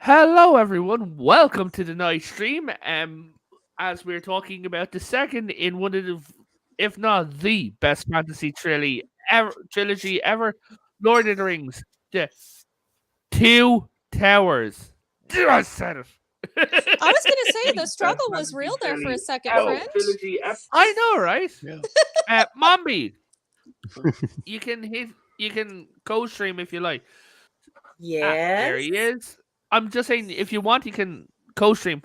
Hello, everyone. Welcome to the night stream. As we're talking about the second in one of the, if not the best fantasy trilogy ever, Lord of the Rings, the Two Towers. I said it. I was going to say the Best struggle was fantasy real there for a second, ever. friend. I know, right? Yeah. Mombi, you can co-stream if you like. There Yes. he is. I'm just saying, if you want, you can co-stream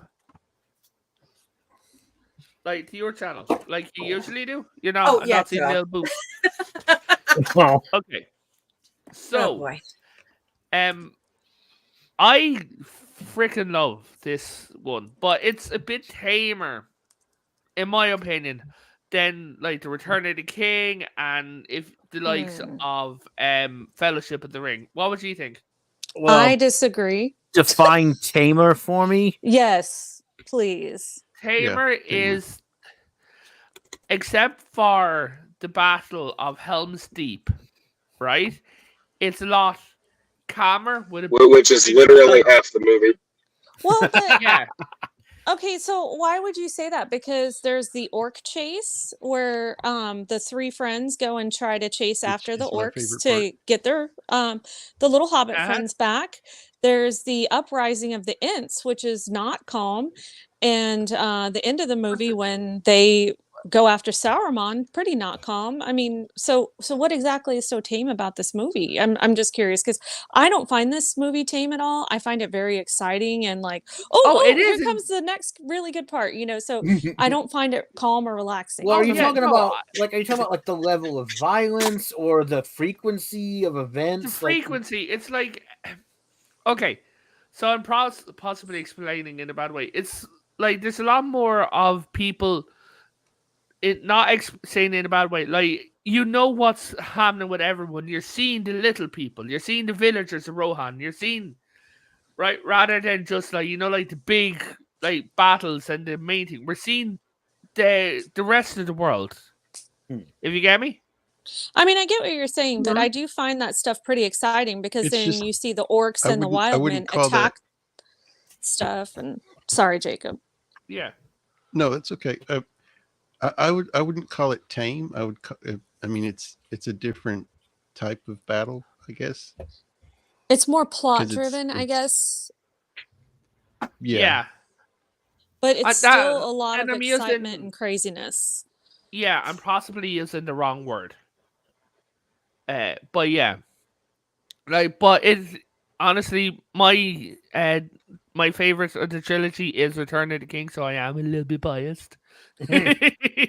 like to your channel, like you usually do. You're not Oh, yeah, not seeing sure. the booth. Well, Okay, Oh so boy. um, I freaking love this one, but it's a bit tamer, in my opinion, than like the Return of the King and if the likes of Fellowship of the Ring. What would you think? I well, disagree. define tamer for me. Yes, please. Tamer Tamer. is, except for the Battle of Helm's Deep, right? It's a lot calmer with a which is literally half the movie. Well, but yeah. okay, so why would you say that? Because there's the orc chase where the three friends go and try to chase after the is my orcs favorite to part. get their the little hobbit Uh-huh. friends back. There's the uprising of the Ents, which is not calm, and the end of the movie when they go after Sauron, pretty not calm. I mean, so what exactly is so tame about this movie? I'm just curious because I don't find this movie tame at all. I find it very exciting and like, Oh, it here is. comes the next really good part, so I don't find it calm or relaxing. Well, Oh, are you yeah, talking no, about are you talking about like the level of violence or the frequency of the events? frequency. It's like okay, so I'm possibly explaining in a bad way. It's like there's a lot more of people. It not saying in a bad way. Like you know what's happening with everyone. You're seeing the little people. You're seeing the villagers of Rohan. You're seeing right rather than just like like the big like battles and the main thing. We're seeing the rest of the world. If you get me. I mean, I get what you're saying, but Mhm. I do find that stuff pretty exciting because It's then just you see the orcs I and the wouldn't wildmen call that. attack stuff. And sorry, Jacob. Yeah. No, it's okay. I wouldn't call it tame. I would. I mean, it's a different type of battle, I guess. It's more plot 'Cause driven, I it's guess, Yeah. but it's That still a lot and of I'm excitement using and craziness. yeah, I'm possibly using the wrong word. But yeah, like, but it's honestly my favorite of the trilogy is Return of the King, so I am a little bit biased.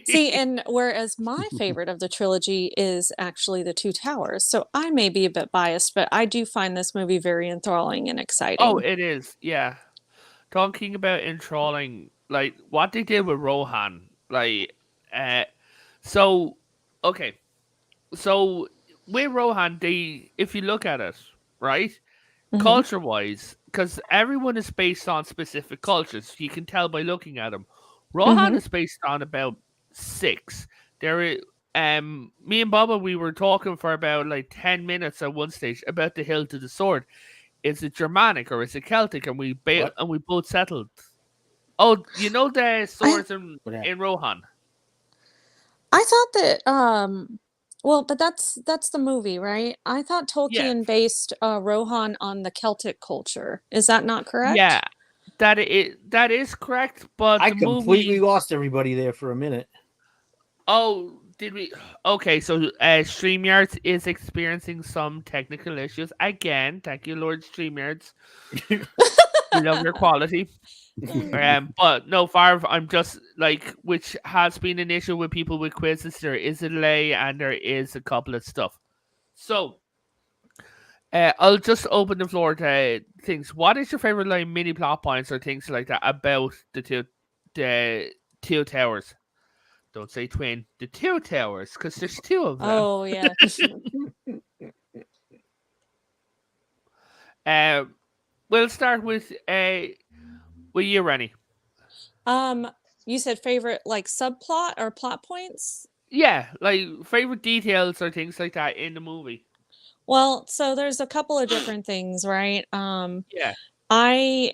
See, and whereas my favorite of the trilogy is actually The Two Towers. So I may be a bit biased, but I do find this movie very enthralling and Oh, exciting. it is. Yeah, talking about enthralling, like what they did with Rohan, like, uh, so okay, so with Rohan, they if you look at it, right, Mhm. culture wise, because everyone is based on specific cultures. You can tell by looking at them. Rohan Mhm. is based on about six. There is me and Baba we were talking for about like 10 minutes at one stage about the hilt of the sword. Is it Germanic or is it Celtic? And What? we both settled. Oh, you know the I swords What happened? in Rohan. I thought that well, but that's the movie, right? I thought Yeah, Tolkien based Rohan on the Celtic culture. Is that not correct? yeah, that is correct. But I the completely movie. lost everybody there for a minute. Oh, did we? Okay, so StreamYards is experiencing some technical issues again. Thank you, Lord StreamYards. We love your quality. But no, Farv, I'm just like, which has been an issue with people with quizzes. There is a delay and there is a couple of stuff. So, I'll just open the floor to things. What is your favorite like mini plot points or things like that about the two towers? Don't say twin. The two towers, because there's two of them. Oh yeah. Uh, we'll start with you, Rennie. You said favorite like subplot or plot points? Yeah, like favorite details or things like that in the movie. Well, so there's a couple of different things, right? Yeah. I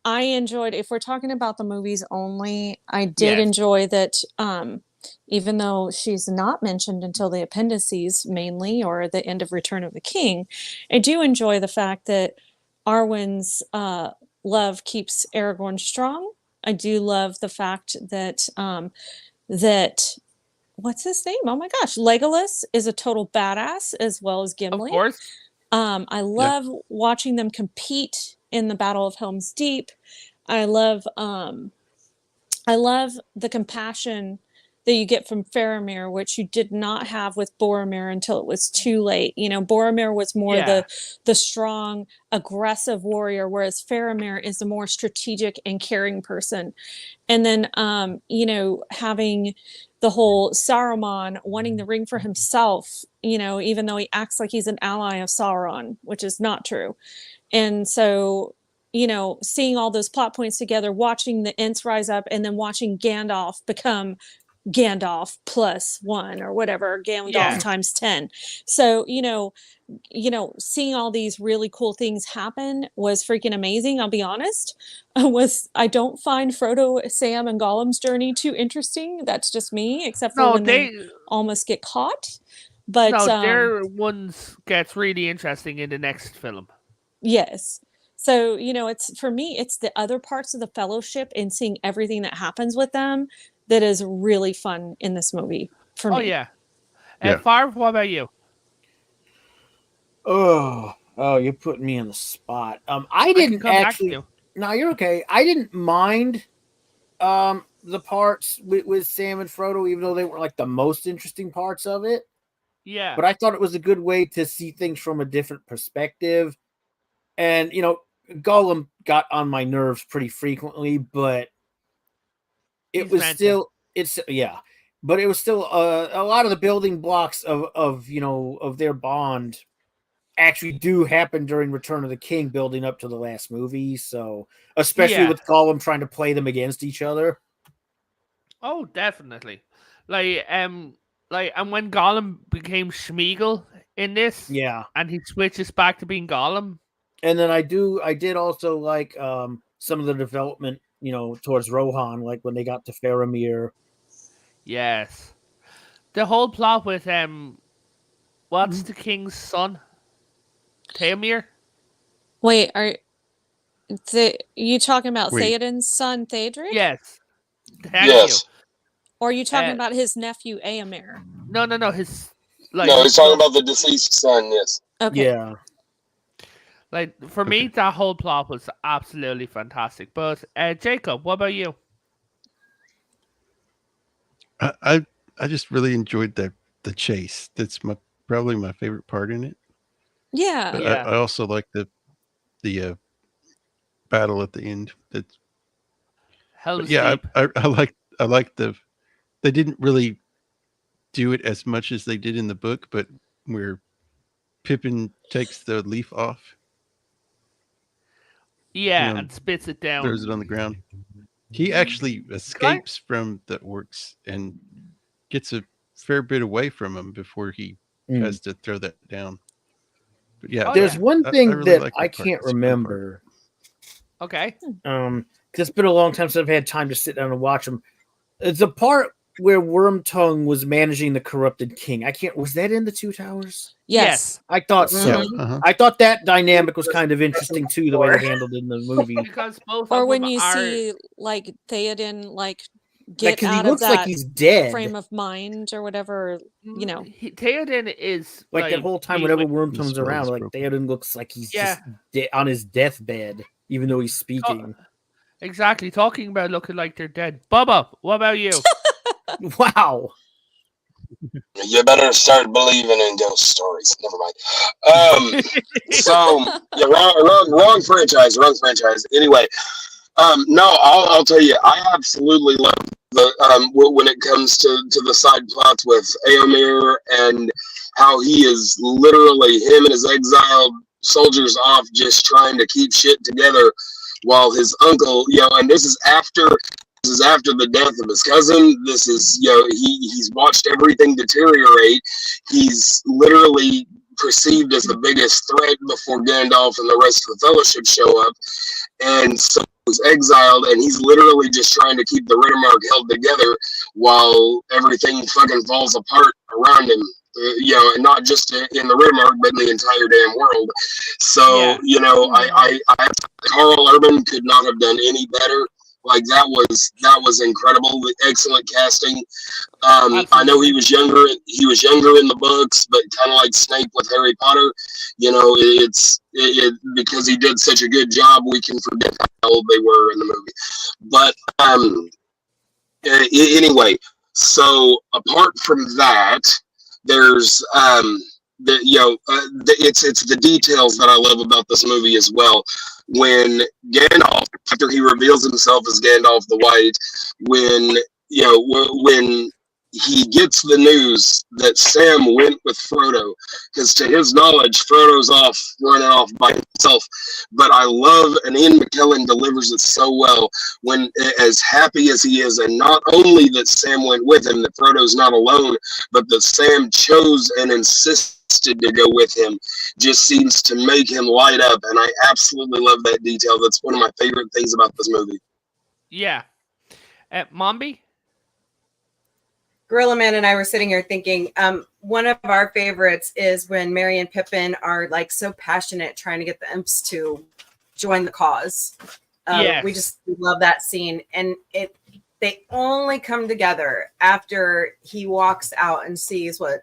enjoyed, if we're talking about the movies only, I did Yes. enjoy that even though she's not mentioned until the appendices mainly or the end of Return of the King, I do enjoy the fact that Arwen's love keeps Aragorn strong. I do love the fact that that what's his name? Oh my gosh, Legolas is a total badass as well as Of Gimli. course. I love watching them compete in the Battle of Helm's Deep. I love the compassion that you get from Faramir, which you did not have with Boromir until it was too late. You know, Boromir was more Yeah. the strong, aggressive warrior, whereas Faramir is the more strategic and caring person. And then, you know, having the whole Saruman wanting the ring for himself, you know, even though he acts like he's an ally of Sauron, which is not true. And so, you know, seeing all those plot points together, watching the Ents rise up, and then watching Gandalf become Gandalf +1 or whatever, Gandalf Yeah. times 10. So, you know, seeing all these really cool things happen was freaking amazing. I'll be honest. I don't find Frodo, Sam, and Gollum's journey too interesting. That's just me, except for No, when they they almost get caught. But no, their ones gets really interesting in the next film. yes. So, you know, it's for me, it's the other parts of the Fellowship and seeing everything that happens with them that is really fun in this movie for me. Oh yeah. Yeah. Farv, what about you? Oh, you're putting me on the spot. I I can didn't come back to actually. you. No, you're okay. I didn't mind the parts with Sam and Frodo, even though they were like the most interesting parts of it. Yeah. But I thought it was a good way to see things from a different perspective. And you know, Gollum got on my nerves pretty frequently, but it He's was ranting. still but it was still a lot of the building blocks of you know of their bond actually do happen during Return of the King, building up to the last movie. So especially Yeah. with Gollum trying to play them against each other. Oh, definitely. Like and when Gollum became Schmeagol in this, Yeah. and he switches back to being Gollum. And then I did also like some of the development, you know, towards Rohan, like when they got to Faramir. Yes. The whole plot with what's Mm-hmm. the king's son? Theomir? Wait, are you talking about Wait. Theoden's son Theodric? Yes. Thank Yes. Or are you talking Uh, about his nephew Aemir? you. No. His like No, his he's talking son- about the deceased son. Yes. Okay. Yeah. like for me that whole plot was absolutely fantastic. But Jacob, what about you? I just really enjoyed the chase. That's probably my favorite part in it. Yeah. But Yeah. I also like the battle at the end. That's Helm's yeah. Deep. I like they didn't really do it as much as they did in the book, but where Pippin takes the leaf off, Yeah, you know, and spits it down. throws it on the ground. He actually escapes from the orcs and gets a fair bit away from them before he Mm. has to throw that down. But yeah, Oh, There's yeah. one I thing really that like that I part. can't It's a fun part. remember. Okay. Because it's been a long time since I've had time to sit down and watch them. It's a part where Wormtongue was managing the corrupted king. Was that in the Two Towers? Yes. I thought so. Yeah, Mhm. I thought that dynamic was kind of interesting too, the way they handled it in the movie. Because both Or of when them you are see like Theoden like Like, get 'cause he out of looks like that he's dead. frame of mind or whatever, you know. Theoden is Like that whole time, being whenever with- Wormtongue's spell around, is like broken. Theoden looks like he's Yeah. just on his deathbed, even though he's speaking. exactly talking about looking like they're dead. Bubba, what about you? Wow. You better start believing in ghost stories. Never mind. So yeah, wrong franchise. Anyway, no, I'll tell you, I absolutely love the when it comes to the side plots with Aemir and how he is literally him and his exiled soldiers off just trying to keep shit together while his uncle, and this is after the death of his cousin. This is, he's watched everything deteriorate. He's literally perceived as the biggest threat before Gandalf and the rest of the Fellowship show up, and so he's exiled, and he's literally just trying to keep the Rittermark held together while everything fucking falls apart around him. And not just in the Rittermark, but in the entire damn world. So, I Carl Urban could not have done any better. Like that was incredible. Excellent casting. I know he was younger. He was younger in the books, but kind of like Snape with Harry Potter. It's because he did such a good job. We can forget how old they were in the movie. But anyway, so apart from that, there's it's the details that I love about this movie as well. When Gandalf, after he reveals himself as Gandalf the White, when he gets the news that Sam went with Frodo, because to his knowledge, Frodo's running off by himself. But I love, and Ian McKellen delivers it so well, when as happy as he is, and not only that Sam went with him, that Frodo's not alone, but that Sam chose and insisted to go with him, just seems to make him light up. And I absolutely love that detail. That's one of my favorite things about this movie. Yeah. Mombi? Gorilla Man and I were sitting here thinking, one of our favorites is when Merry and Pippin are like so passionate trying to get the imps to join the cause. Yes. We love that scene, and they only come together after he walks out and sees what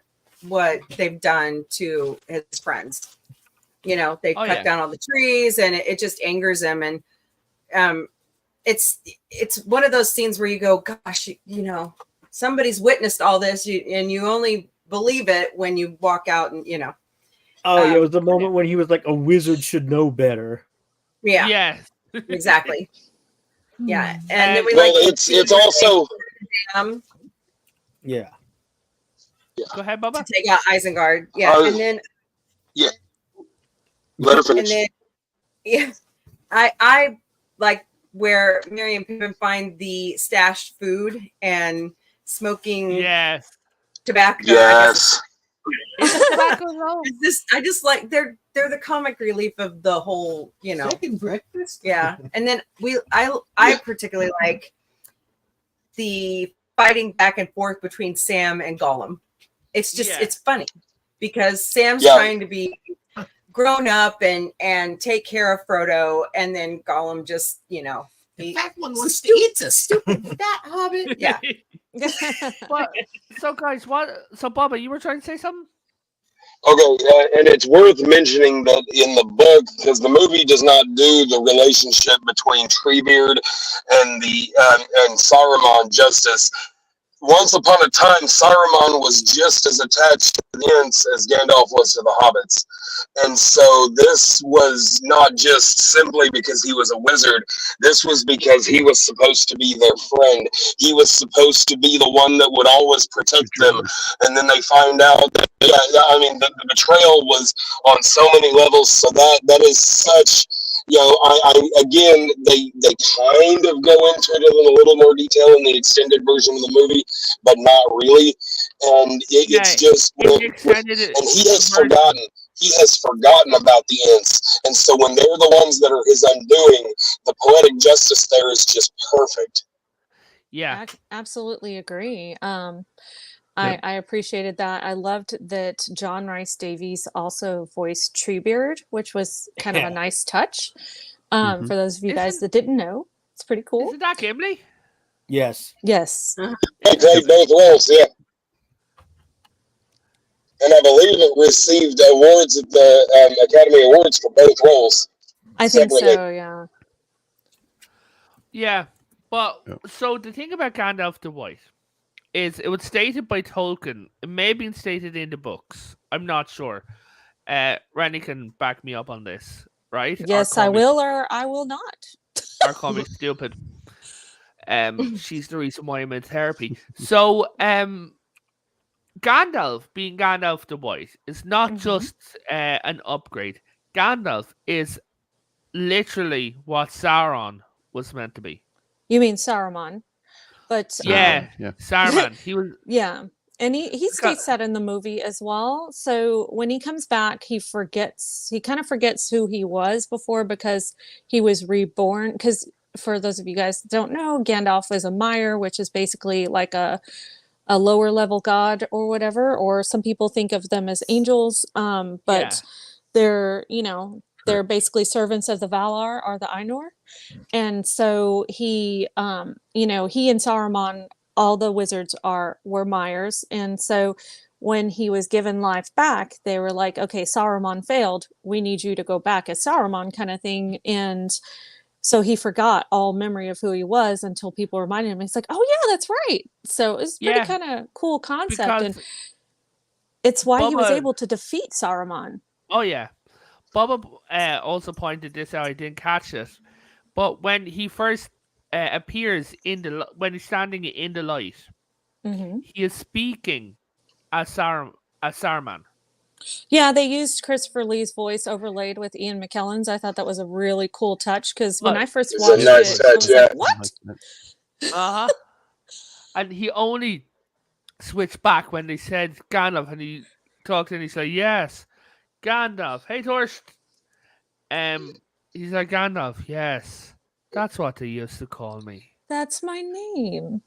they've done to his friends. They cut down all the trees, and it just angers him, and it's one of those scenes where you go, gosh, somebody's witnessed all this, and you only believe it when you walk out and, it was the moment when he was like, a wizard should know better. Yeah. Yeah. Exactly. Yeah. And then it's also... Yeah. Go ahead, Bubba. To take out Isengard. Yeah. And then... Yeah. Let her finish. And then, I like where Merry and Pippin find the stashed food and smoking tobacco. Yes. I just like they're the comic relief of the whole, Second breakfast. Yeah. And then I particularly like the fighting back and forth between Sam and Gollum. It's just it's funny because Sam's trying to be grown up and take care of Frodo, and then Gollum just, The fat one wants to eat a stupid fat hobbit. Yeah. So guys, so Bubba, you were trying to say something? Okay, and it's worth mentioning that in the book, because the movie does not do the relationship between Treebeard and Saruman justice. Once upon a time, Saruman was just as attached to the Ents as Gandalf was to the hobbits. And so this was not just simply because he was a wizard. This was because he was supposed to be their friend. He was supposed to be the one that would always protect them. And then they find out that, the betrayal was on so many levels. So that is such... again, they kind of go into it in a little more detail in the extended version of the movie, but not really. And it's just, and he has forgotten about the Ents. And so when they're the ones that are his undoing, the poetic justice there is just perfect. Yeah, I absolutely agree. I appreciated that. I loved that John Rhys Davies also voiced Treebeard, which was kind of a nice touch. For those of you guys that didn't know, it's pretty cool. Isn't that Gimli? Yes. Yes. He played both roles, yeah. And I believe it received awards at the Academy Awards for both roles. I think so, yeah. Yeah, but so the thing about Gandalf the White is it was stated by Tolkien. It may have been stated in the books. I'm not sure. Randy can back me up on this, right? Yes, I will, or I will not. Our comic stupid. She's the reason why I'm in therapy. So, Gandalf being Gandalf the White is not just an upgrade. Gandalf is literally what Sauron was meant to be. You mean Saruman? But Saruman. He was. Yeah. And he states that in the movie as well. So when he comes back, he kind of forgets who he was before because he was reborn. Because for those of you guys that don't know, Gandalf is a Mire, which is basically like a lower level god or whatever, or some people think of them as angels. But Yeah. they're, you know, they're basically servants of the Valar or the Ainur. And so he, you know, he and Saruman, all the wizards were Mires. And so when he was given life back, they were like, okay, Saruman failed. We need you to go back as Saruman kind of thing. And so he forgot all memory of who he was until people reminded him. He's like, oh yeah, that's right. So it's pretty Yeah. kind of cool concept. And Because it's why he was Bubba- able to defeat Saruman. oh yeah, Bubba also pointed this out. I didn't catch it, but when he first appears when he's standing in the light, Hmm. he is speaking as Saruman. Yeah, they used Christopher Lee's voice overlaid with Ian McKellen's. I thought that was a really cool touch because when Look, I first it's a watched nice it, I touch, was yeah. like, I what? like that. Uh huh. And he only switched back when they said Gandalf, and he talked and he said, "Yes, Gandalf. Hey, Torst." He's like, "Gandalf. Yes, that's what they used to call me. That's my name.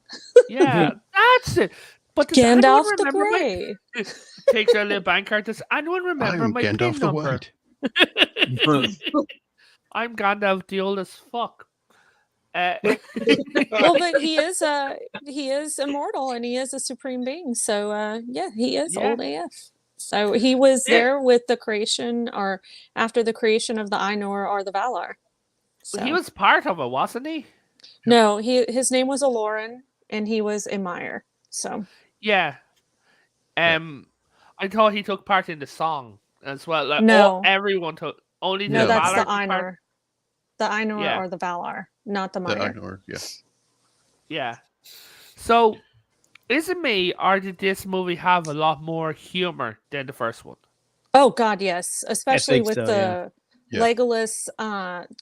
Yeah, that's it." But does anyone Gandalf the remember Grey. Takes out a little bank card. Does anyone remember I'm my PIN Gandalf the number? White. I'm Gandalf the old as fuck. Well, but he is immortal and he is a supreme being. So yeah, he is Yeah. old AF. So he was Yeah. there with the creation or after the creation of the Ainur or the Valar. So He was part of it, wasn't he? no, his name was Aloran and he was a Mire. So Yeah. I thought he took part in the song as well. Like, No. everyone took. Only no, the that's Valar the took part. Ainur. The Ainur Yeah. or the Valar, not the The Mire. Ainur, yeah. Yeah. So, is it me, or did this movie have a lot more humor than the first one? Oh God, yes. Especially think with so, the yeah. Legolas,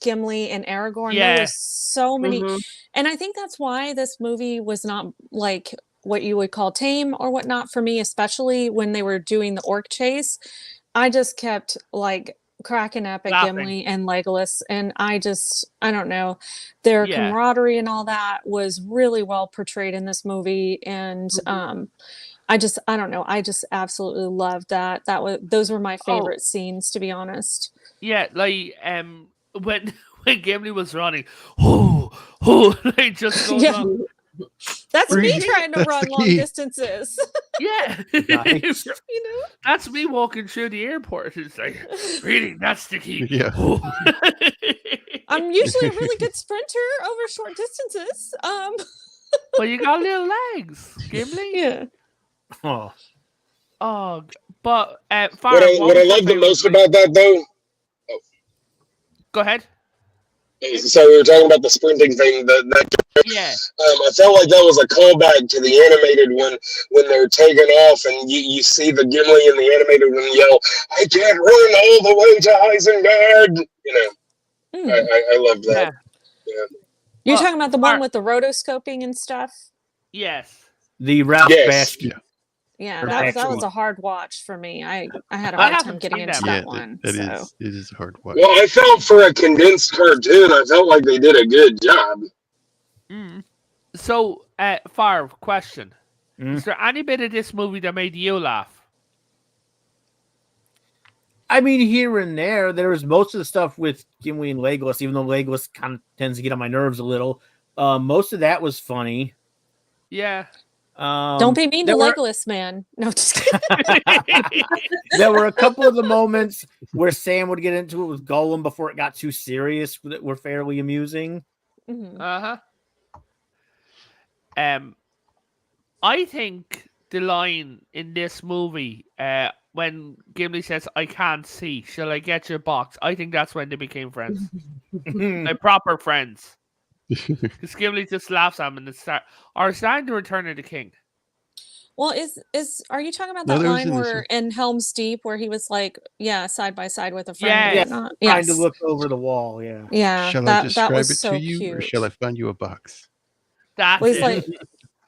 Gimli, and Aragorn. Yeah. There was so many, Mhm. and I think that's why this movie was not like what you would call tame or whatnot for me, especially when they were doing the orc chase. I just kept like cracking up at Laughing. Gimli and Legolas, and I don't know, their Yeah. camaraderie and all that was really well portrayed in this movie, and I don't know, I just absolutely loved that. Those were my Oh. favorite scenes, to be honest. Yeah, like when Gimli was running, like just goes Yeah. on. That's me Breathe. trying to That's run the long key. distances. Yeah. Nice. You know? That's me walking through the airport. It's like, breathing, that's the key. Yeah. I'm usually a really good sprinter over short distances. But you got little legs, Gimli. Yeah. Oh, Oh, but What Farah, I what was your love the favorite most scene? about that though, Go ahead. so we were talking about the sprinting thing. Yeah. I felt like that was a callback to the animated when they're taking off, and you see the Gimli in the animated one yell, "I can't run all the way to Isengard." You know, Hmm. I love that. Yeah. You're Well, talking about the one Mar- with the rotoscoping and stuff? Yes. the Ralph Yes. Bakshi. Yeah, Or that was excellent. a hard watch for me. I had a I hard haven't time getting seen into that. Yeah, that one. that so. is it is a hard watch. Well, I felt for a condensed cartoon, I felt like they did a good job. Mm. So, Farah, question: Mm. Is there any bit of this movie that made you laugh? I mean, here and there was most of the stuff with Gimli and Legolas, even though Legolas kind of tends to get on my nerves a little. Most of that was funny. Yeah. Don't be mean to there were- Legolas, man. No, just kidding. There were a couple of the moments where Sam would get into it with Gollum before it got too serious that were fairly amusing. Mhm. I think the line in this movie, when Gimli says, "I can't see, shall I get your box?" I think that's when they became friends, like proper friends. Because Gimli just laughs at him and is that in the Return of the King? Well, are you talking about No, that that was line in this where one. in Helm's Deep where he was like, yeah, side by side with a friend Yeah. and Yeah. whatnot? Trying Yes. to look over the wall, yeah. Yeah, Shall I that describe was it so to you, cute. or shall I find you a box? That's Well, he's it. like,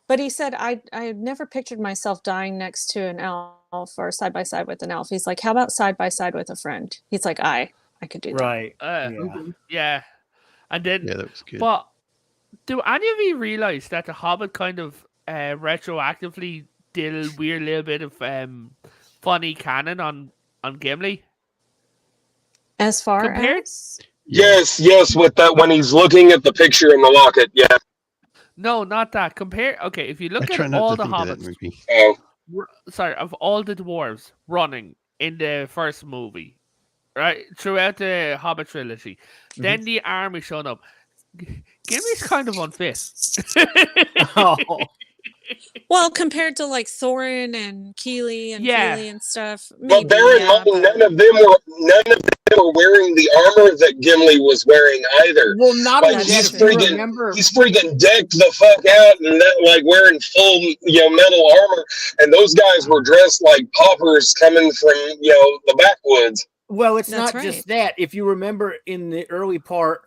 But he said, I had never pictured myself dying next to an elf or side by side with an elf. He's like, how about side by side with a friend? He's like, I could do that. Right. Yeah. Yeah. And then, Yeah, that was good. but do any of you realize that the Hobbit kind of retroactively did a weird little bit of funny canon on Gimli? As far Compared- as Yes, with that when he's looking at the picture in the locket. Yeah. No, not that. Okay, if you I look try at not all to the think of that hobbits, movie. Oh, of all the dwarves running in the first movie, right, throughout the Hobbit trilogy, then the army showing up. Gimli's kind of unfit. Oh, well, compared to like Thorin and Keely and Yeah. Keely and stuff. but Maybe, bear in yeah, mind, but- none of them were wearing the armor that Gimli was wearing either. well, not Like, only That's that. he's if you freaking- remember, He's freaking decked the fuck out and that, like wearing full, metal armor, and those guys were dressed like paupers coming from, the backwoods. well, it's That's not just right. that. If you remember in the early part,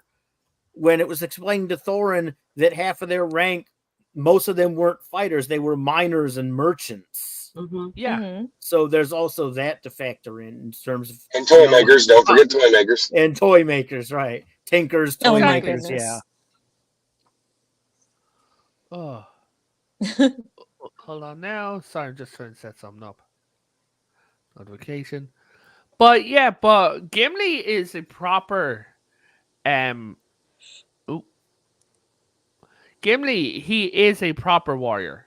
when it was explained to Thorin that half of their rank, most of them weren't fighters; they were miners and merchants. Yeah. Mhm. So there's also that to factor in terms of And toy makers, don't forget toy makers. and toy makers, right? Tinkers, Oh toy my makers, goodness. yeah. Oh. Hold on now. Sorry, I'm just trying to set something up. Notification. But yeah, but Gimli is a proper Gimli, he is a proper warrior.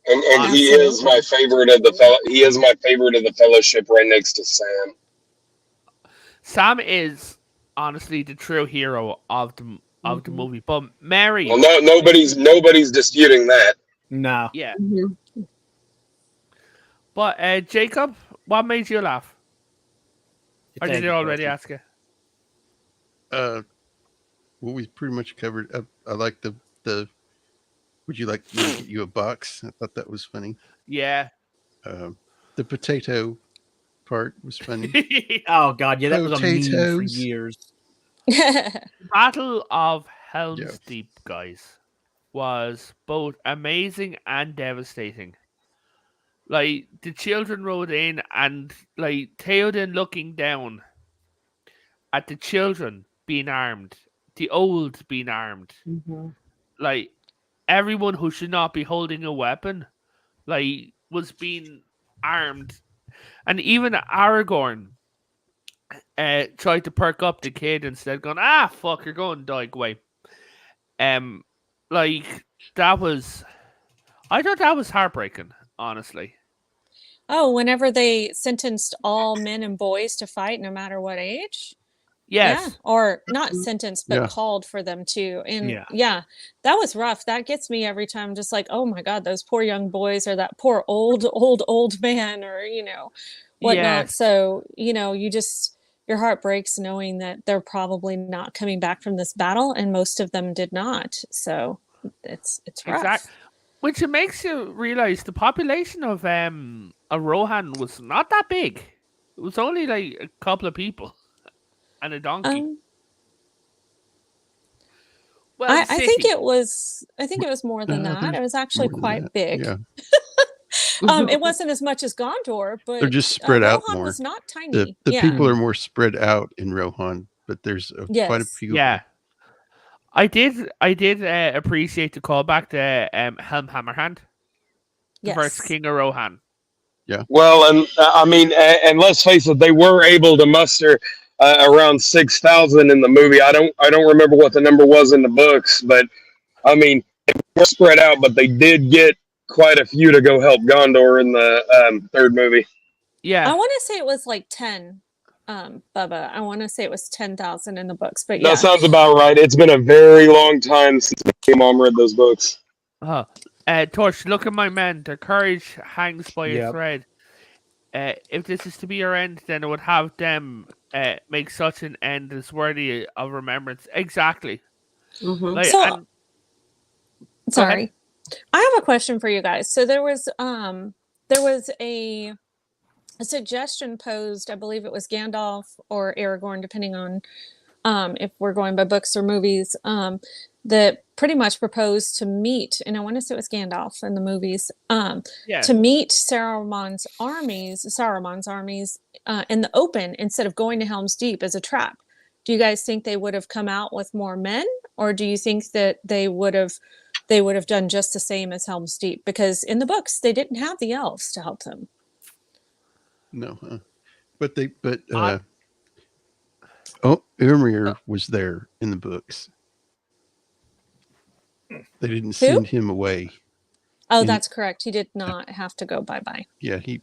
And he is my favorite of the He is my favorite of the Fellowship, right next to Sam. Sam is honestly the true hero of the movie. But Mary, Well, no, nobody's disputing that. No. yeah. But Jacob, what made you laugh? Or did Thank I you, already Preston. ask you? Well, we pretty much covered. I like the. Would you like me to get you a box? I thought that was funny. Yeah. The potato part was funny. Oh god, yeah, that was a meme for Potatoes. years. Battle of Helm's Yeah. Deep, guys, was both amazing and devastating. Like, the children rode in and, like, Theoden looking down at the children being armed, the old being armed. Like, everyone who should not be holding a weapon, like, was being armed. And even Aragorn tried to perk up the kid instead, going, fuck, you're going to die, go away. Like, that was... I thought that was heartbreaking, honestly. Oh, whenever they sentenced all men and boys to fight, no matter what age. Yes. Yeah, or not sentenced, but Yeah. called for them to. And Yeah. yeah, that was rough. That gets me every time. Just like, oh my God, those poor young boys, or that poor old man, or whatnot. Yes. So your heart breaks knowing that they're probably not coming back from this battle, and most of them did not. So it's rough. Exactly. Which it makes you realize the population of Rohan was not that big. It was only like a couple of people and a donkey. Well, I think city. it was more than that. It was actually More than quite that, big. Yeah, It wasn't as much as Gondor, but they're just spread out Rohan more. was not tiny. The yeah. people are more spread out in Rohan, but there's quite a Yes. few. Yeah. I did appreciate the callback to Helm Hammerhand, the Yes. first King of Rohan. Well, and I mean, and let's face it, they were able to muster around 6,000 in the movie. I don't remember what the number was in the books, but I mean, they were spread out, but they did get quite a few to go help Gondor in the third movie. Yeah. I want to say it was like 10, Bubba. I want to say it was 10,000 in the books, but yeah. That sounds about right. It's been a very long time since my mom read those books. Torch, look at my men. Their courage hangs by a Yep. thread. If this is to be your end, then it would have them make such an end as worthy of remembrance. Exactly. Like, So- and- Sorry. I have a question for you guys. So there was a suggestion posed, I believe it was Gandalf or Aragorn, depending on if we're going by books or movies, that pretty much proposed to meet, and I want to say it was Gandalf in the movies, Yeah. to meet Saruman's armies in the open instead of going to Helm's Deep as a trap. Do you guys think they would have come out with more men, or do you think that they would have done just the same as Helm's Deep? Because in the books they didn't have the elves to help them. No, but I- Urmir was there in the books. They didn't Who? send him away. Oh, In- that's correct. He did not have to go bye-bye. Yeah, he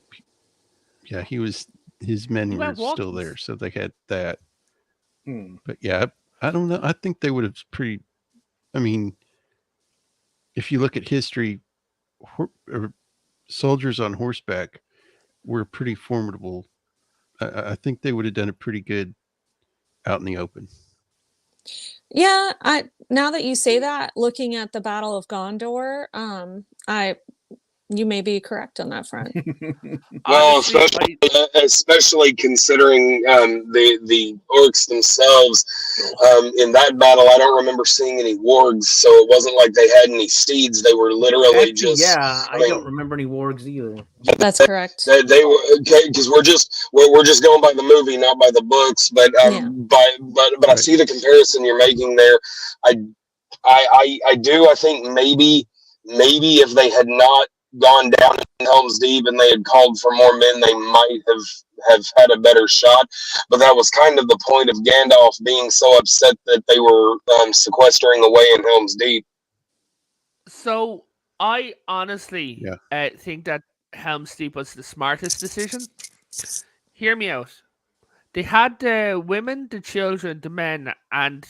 was. His men He were went still walking. there, so they had that. Hmm. But yeah, I don't know. I think they would have pretty. I mean, if you look at history, soldiers on horseback were pretty formidable. I think they would have done it pretty good out in the open. Yeah, now that you say that, looking at the Battle of Gondor, you may be correct on that front. Well, Honestly, especially considering the orcs themselves. In that battle, I don't remember seeing any wargs, so it wasn't like they had any steeds. They were literally Actually, just. yeah, I mean, don't remember any wargs either. That's correct. They were okay because we're just going by the movie, not by the books. But Yeah. but I Right. see the comparison you're making there. I think maybe if they had not gone down in Helm's Deep and they had called for more men, they might have had a better shot. But that was kind of the point of Gandalf being so upset that they were sequestering away in Helm's Deep. so I honestly Yeah. think that Helm's Deep was the smartest decision. Hear me out. They had the women, the children, the men, and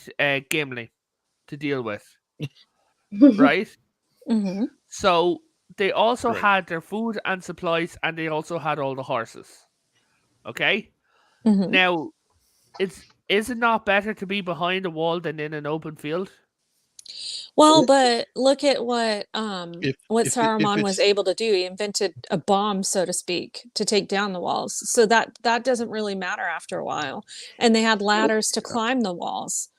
Gimli to deal with, right? Hmm. So they also Right. had their food and supplies, and they also had all the horses. Okay. Hmm. Now, is it not better to be behind a wall than in an open field? Well, but look at what If Saruman was it's able to do. He invented a bomb, so to speak, to take down the walls. So that doesn't really matter after a while. And they had ladders to climb the walls.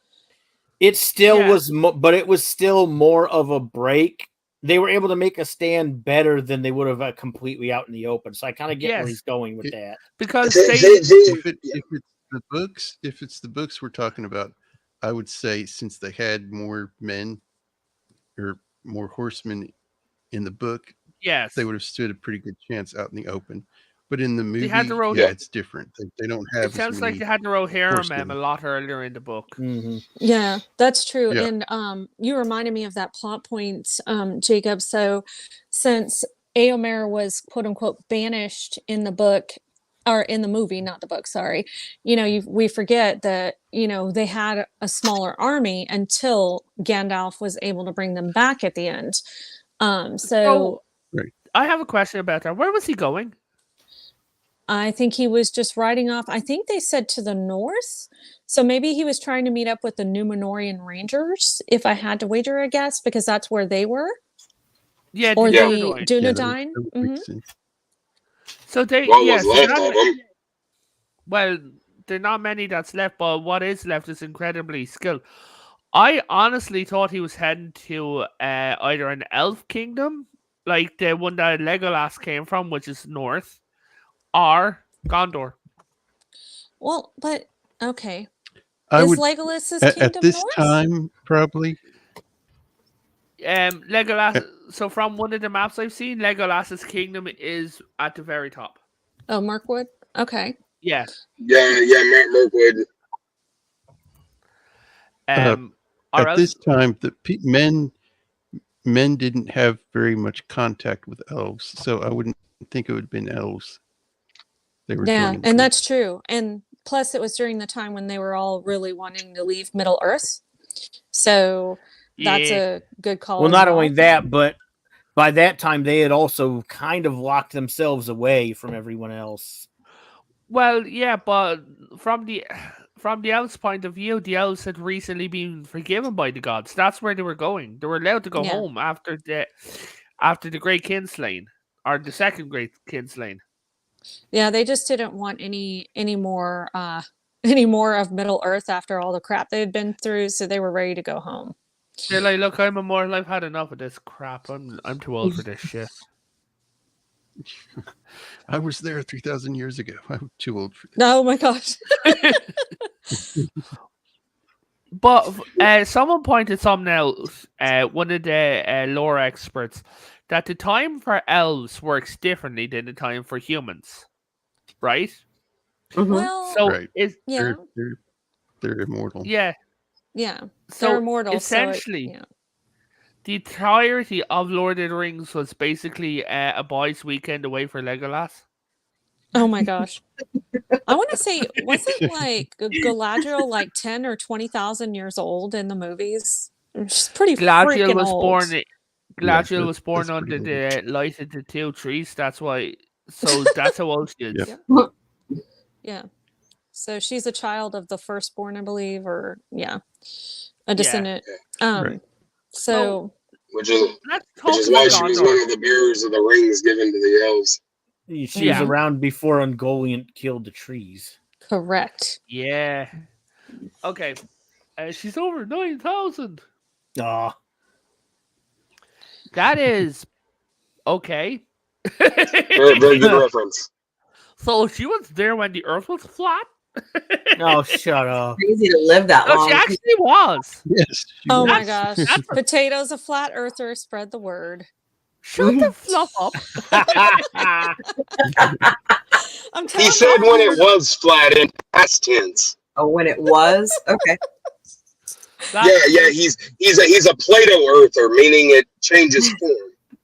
It still Yeah. was, but it was still more of a break. They were able to make a stand better than they would have completely out in the open. So I kind of get where Yes. he's going with It- that. Because They- they if it's the books we're talking about, I would say since they had more men or more horsemen in the book, yes, they would have stood a pretty good chance out in the open. But in the movie, had the road- yeah, it's different. They don't have it as sounds like many they had the Rohirrim horsemen. a lot earlier in the book. Mm-hmm. Yeah, that's true. Yeah. And you reminded me of that plot point, Jacob. So since Eomer was quote unquote banished in the book or in the movie, not the book, sorry. We forget that, they had a smaller army until Gandalf was able to bring them back at the end. So I have a question about that. Where was he going? I think he was just riding off. I think they said to the north. So maybe he was trying to meet up with the Númenórean Rangers, if I had to wager a guess, because that's where they were. Yeah, Or the the Dunedain. Yeah, Dunedain. that would make sense. So they What yes, was left of them? well, there are not many that's left, but what is left is incredibly skilled. I honestly thought he was heading to either an elf kingdom, like the one that Legolas came from, which is north, or Gondor. Well, but okay. I Is would Legolas's at kingdom this north? time probably. Legolas. So from one of the maps I've seen, Legolas's kingdom is at the very top. Oh, Mirkwood. Okay. Yeah. Matt Mirkwood. Or At this else, time, the men didn't have very much contact with elves, so I wouldn't think it would have been elves. They were Yeah, joining and that's troops. true. And plus, it was during the time when they were all really wanting to leave Middle Earth. So that's yeah. a good call. Well, as not well. only that, but by that time they had also kind of locked themselves away from everyone else. Well, yeah, but from the elves' point of view, the elves had recently been forgiven by the gods. That's where they were going. They were allowed to go Yeah. home after the Great Kinslaying, or the second Great Kinslaying. Yeah, they just didn't want any more any more of Middle Earth after all the crap they had been through, so they were ready to go home. They're like, look, I'm immortal. I've had enough of this crap. I'm too old for this shit. I was there 3,000 years ago. I'm too old for this. Oh my gosh. But someone pointed something out, one of the lore experts, that the time for elves works differently than the time for humans, right? Mhm. Well, So Right. is yeah, They're immortal. yeah. yeah. So They're immortal. essentially, so yeah. the entirety of Lord of the Rings was basically a boys' weekend away for Legolas. Oh my gosh. I want to say, wasn't like Galadriel like 10 or 20,000 years old in the movies? She's pretty Galadriel freaking was old. born. Galadriel that- was born that's under pretty the light of the two trees. That's why. So that's how old she is. Yep. Yeah. So she's a child of the firstborn, I believe, or yeah, a descendant. Right. So Which is Let's talk why about she was Gondor. one of the bearers of the rings given to the elves. She Yeah. was around before Ungoliant killed the trees. correct. Yeah. Okay. She's over 9,000. Aw. That is okay. Very, very good reference. So she was there when the Earth was flat. Oh, shut up. Crazy to live that No, long. she actually was. Yes. she Oh was. my That's- gosh. Potato's a flat earther. Spread the word. Shut the fluff up. I'm telling He said you. when it was flat in past tense. Oh, when it was? Okay. Yeah. He's a Plato earther, meaning it changes form.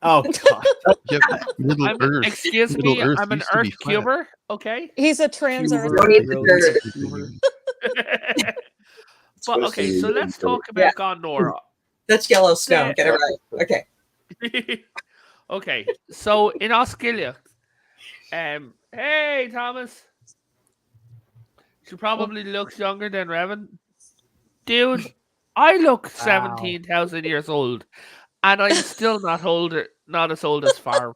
Oh, God. Yep. Middle Earth. Excuse Middle me, Earth I'm an used to be Earth flat. cuber, okay? He's a trans Cuber. earther. Don't need Really? to- But okay, so let's talk about Gondor. That's Yellowstone. Get it right. Okay. Okay, so in Osgiliath, hey Thomas, she probably looks younger than Revan. Dude, I look 17,000 years old, and I'm still not as old as Farm.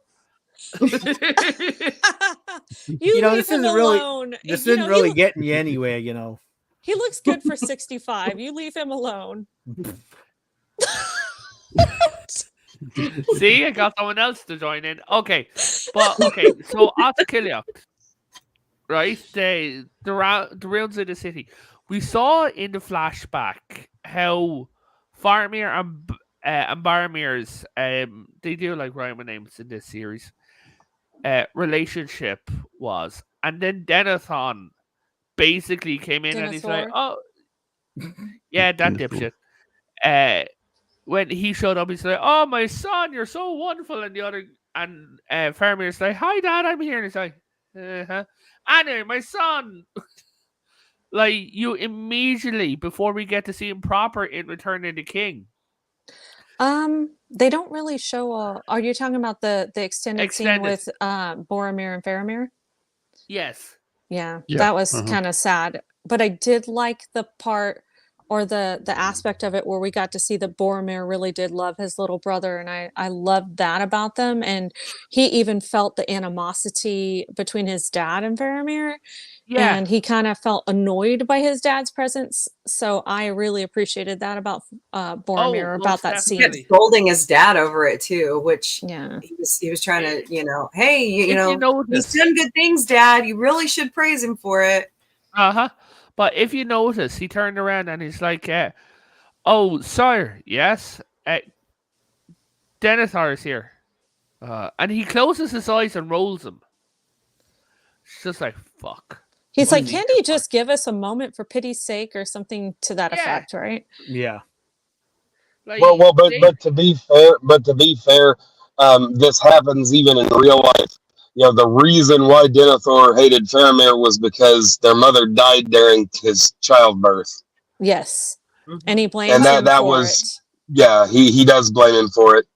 You know, leave this him isn't really- alone. This You isn't know, really getting you anywhere, you know. he looks good for 65. You leave him alone. See, I got someone else to join in. Okay, but okay, so Osgiliath, right? The ruins of the city. We saw in the flashback how Faramir and Baramir's they do like rhyming names in this series. Relationship was, and then Denethor basically came in and he's like, Denethor? "Oh, yeah, that Denethor. dipshit." When he showed up, he's like, "Oh, my son, you're so wonderful." And the other, and Faramir's like, "Hi, Dad, I'm here." And he's like, "Uh-huh. Anyway, my son." Like, you immediately, before we get to see him proper in Return of the King. They don't really show are you talking about the extended scene Extended. with Boromir and Faramir? Yes. Yeah, Yeah, that was uh-huh. kind of sad. But I did like the part or the aspect of it where we got to see that Boromir really did love his little brother, and I loved that about them. And he even felt the animosity between his dad and Faramir, Yeah. and he kind of felt annoyed by his dad's presence. So I really appreciated that about Boromir, about most that He scene. kept definitely. scolding his dad over it too, which Yeah. he was trying to, hey, If you he's notice, done good things, Dad. You really should praise him for it. But if you notice, he turned around and he's like, "Oh, sire, yes, Denethor is here," and he closes his eyes and rolls them. It's just like, fuck. He's Well, like, can't he just give us a moment for pity's sake or something to that Yeah. effect, right? Yeah. Like, But to be fair, this happens even in real life. The reason why Denethor hated Faramir was because their mother died during his childbirth. Yes. Mhm. And he blames And him that for was- it. Yeah, he does blame him for it.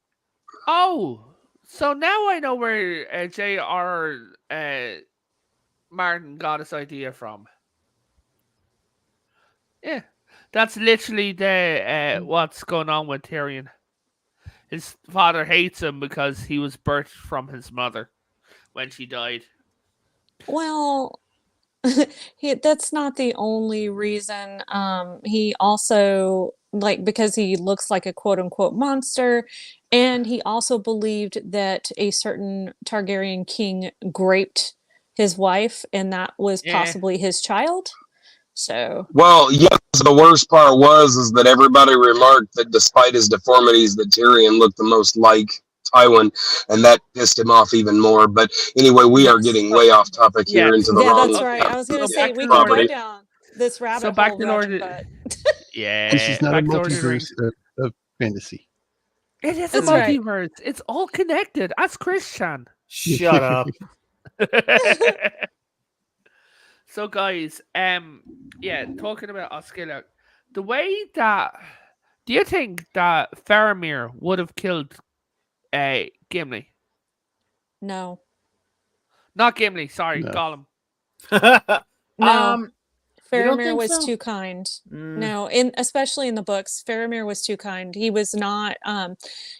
oh, so now I know where J.R. Martin got his idea from. Yeah, that's literally the what's going on with Tyrion. His father hates him because he was birthed from his mother when she died. Well, that's not the only reason. He also like because he looks like a quote unquote monster, and he also believed that a certain Targaryen king raped his wife, and that was Yeah. possibly his child. So Well, yes, the worst part is that everybody remarked that despite his deformities, that Tyrion looked the most like Tywin, and that pissed him off even more. But anyway, we are Yes. getting way off topic here Yes. into the yeah, wrong that's right. I was gonna So say back we to can go property. down this rabbit So back hole, to Lord Reverend, of- but Yeah. This is not a back to Lord of the Rings. multiverse of fantasy. It is a That's right. multiverse. It's all connected. Ask Christian. Shut up. So guys, yeah, talking about Oscilla, the way that do you think that Faramir would have killed Gimli? no, Not Gimli, sorry, No. Gollum. no. You don't Faramir think was so? too kind. Mm. No, especially in the books, Faramir was too kind. He was not.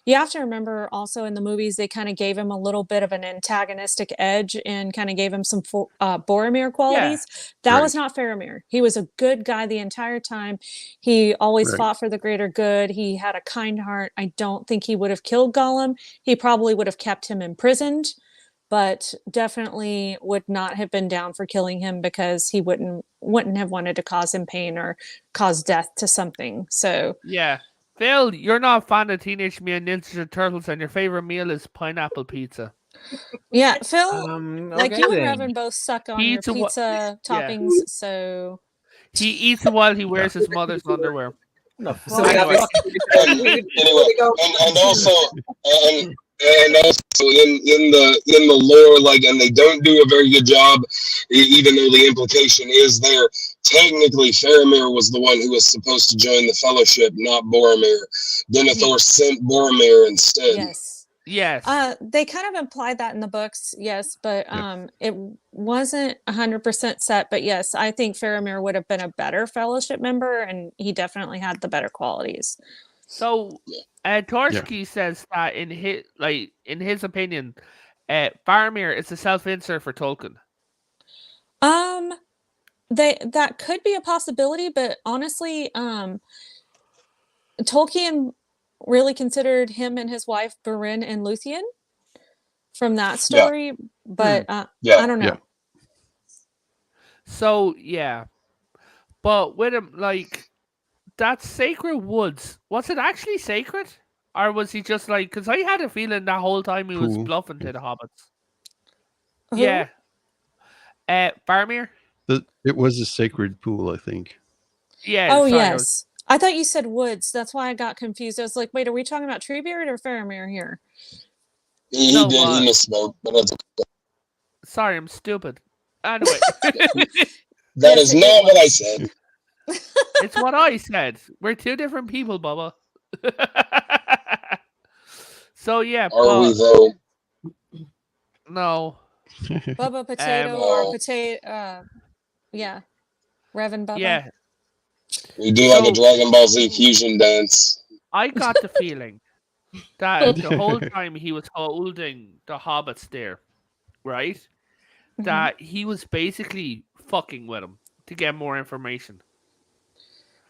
You have to remember also in the movies they kind of gave him a little bit of an antagonistic edge and kind of gave him some Boromir qualities. That was Right. not Faramir. He was a good guy the entire time. He always Right. fought for the greater good. He had a kind heart. I don't think he would have killed Gollum. He probably would have kept him imprisoned, but definitely would not have been down for killing him because he wouldn't have wanted to cause him pain or cause death to something. So Yeah. Phil, you're not a fan of Teenage Mutant Ninja Turtles and your favorite meal is pineapple pizza. yeah, Phil, like okay you and then. Reverend both suck on Pizza your wa- pizza Yeah. toppings, so He eats it while he wears his mother's underwear. The So we fuck? got And anyway, and also and also in the lore, like, and they don't do a very good job, even though the implication is there. Technically, Faramir was the one who was supposed to join the Fellowship, not Boromir. Denethor sent Boromir instead. yes. Yes. They kind of implied that in the books, yes, but Yeah. it wasn't 100% set. But yes, I think Faramir would have been a better Fellowship member, and he definitely had the better qualities. So Torsky says that in his opinion, Faramir is a self-insert for Tolkien. That could be a possibility, but honestly, Tolkien really considered him and his wife Beren and Luthien from that story, but Yeah. I don't know. Yeah. So yeah, but with him like that sacred woods, was it actually sacred, or was he just like? Because I had a feeling that whole time he was Cool. bluffing to the hobbits. Who? Yeah. Faramir. It was a sacred pool, I think. Yeah. Oh sorry, yes. I thought you said woods. That's why I got confused. I was like, wait, are we talking about Treebeard or Faramir here? He No, did. He misspoke, but that's Sorry, I'm stupid. Anyway, that Yes, is it not what I was. said. it's what I said. We're two different people, Bubba. So yeah, Are we but though? no. Bubba Potato or Oh. Potato yeah. Reverend Bubba. Yeah, We do like So- a Dragon Ball Z fusion dance. I got the feeling that the whole time he was holding the hobbits there, right? Mhm. That he was basically fucking with him to get more information.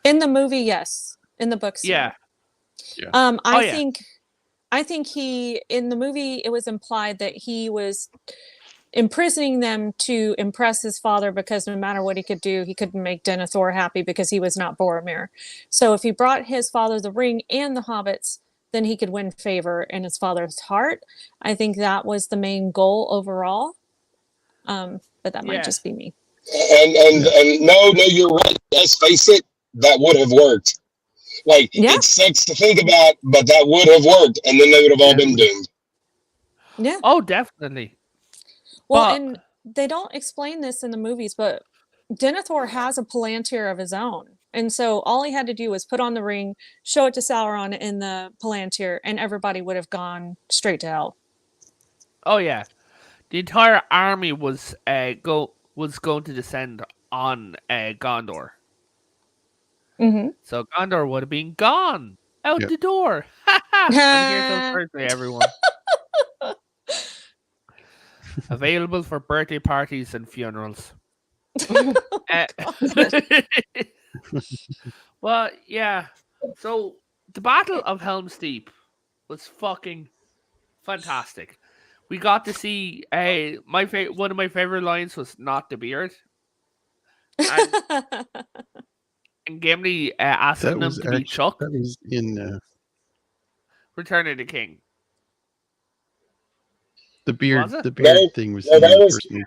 In the movie, yes. In the books, Yeah. I Oh, yeah. think he in the movie it was implied that he was imprisoning them to impress his father because no matter what he could do, he couldn't make Denethor happy because he was not Boromir. So if he brought his father the ring and the hobbits, then he could win favor in his father's heart. I think that was the main goal overall. But that Yeah. might just be me. And no, you're right. Let's face it, that would have worked. Like, Yeah. it sucks to think about, but that would have worked, and then they would have all been doomed. Yeah. Oh, definitely. Well, But- and they don't explain this in the movies, but Denethor has a Palantir of his own. And so all he had to do was put on the ring, show it to Sauron in the Palantir, and everybody would have gone straight to hell. Oh yeah, the entire army was going to descend on Gondor. Mm-hmm. So Gondor would have been gone out Yep. the door. I'm here till Thursday, everyone. Available for birthday parties and funerals. Uh, well, yeah. So the Battle of Helm's Deep was fucking fantastic. We got to see one of my favorite lines was "not the beard," and, and Gimli asking That them was to be actually Chuck, that was in Return of the King. the beard. Was it? The beard thing was in that the was first movie.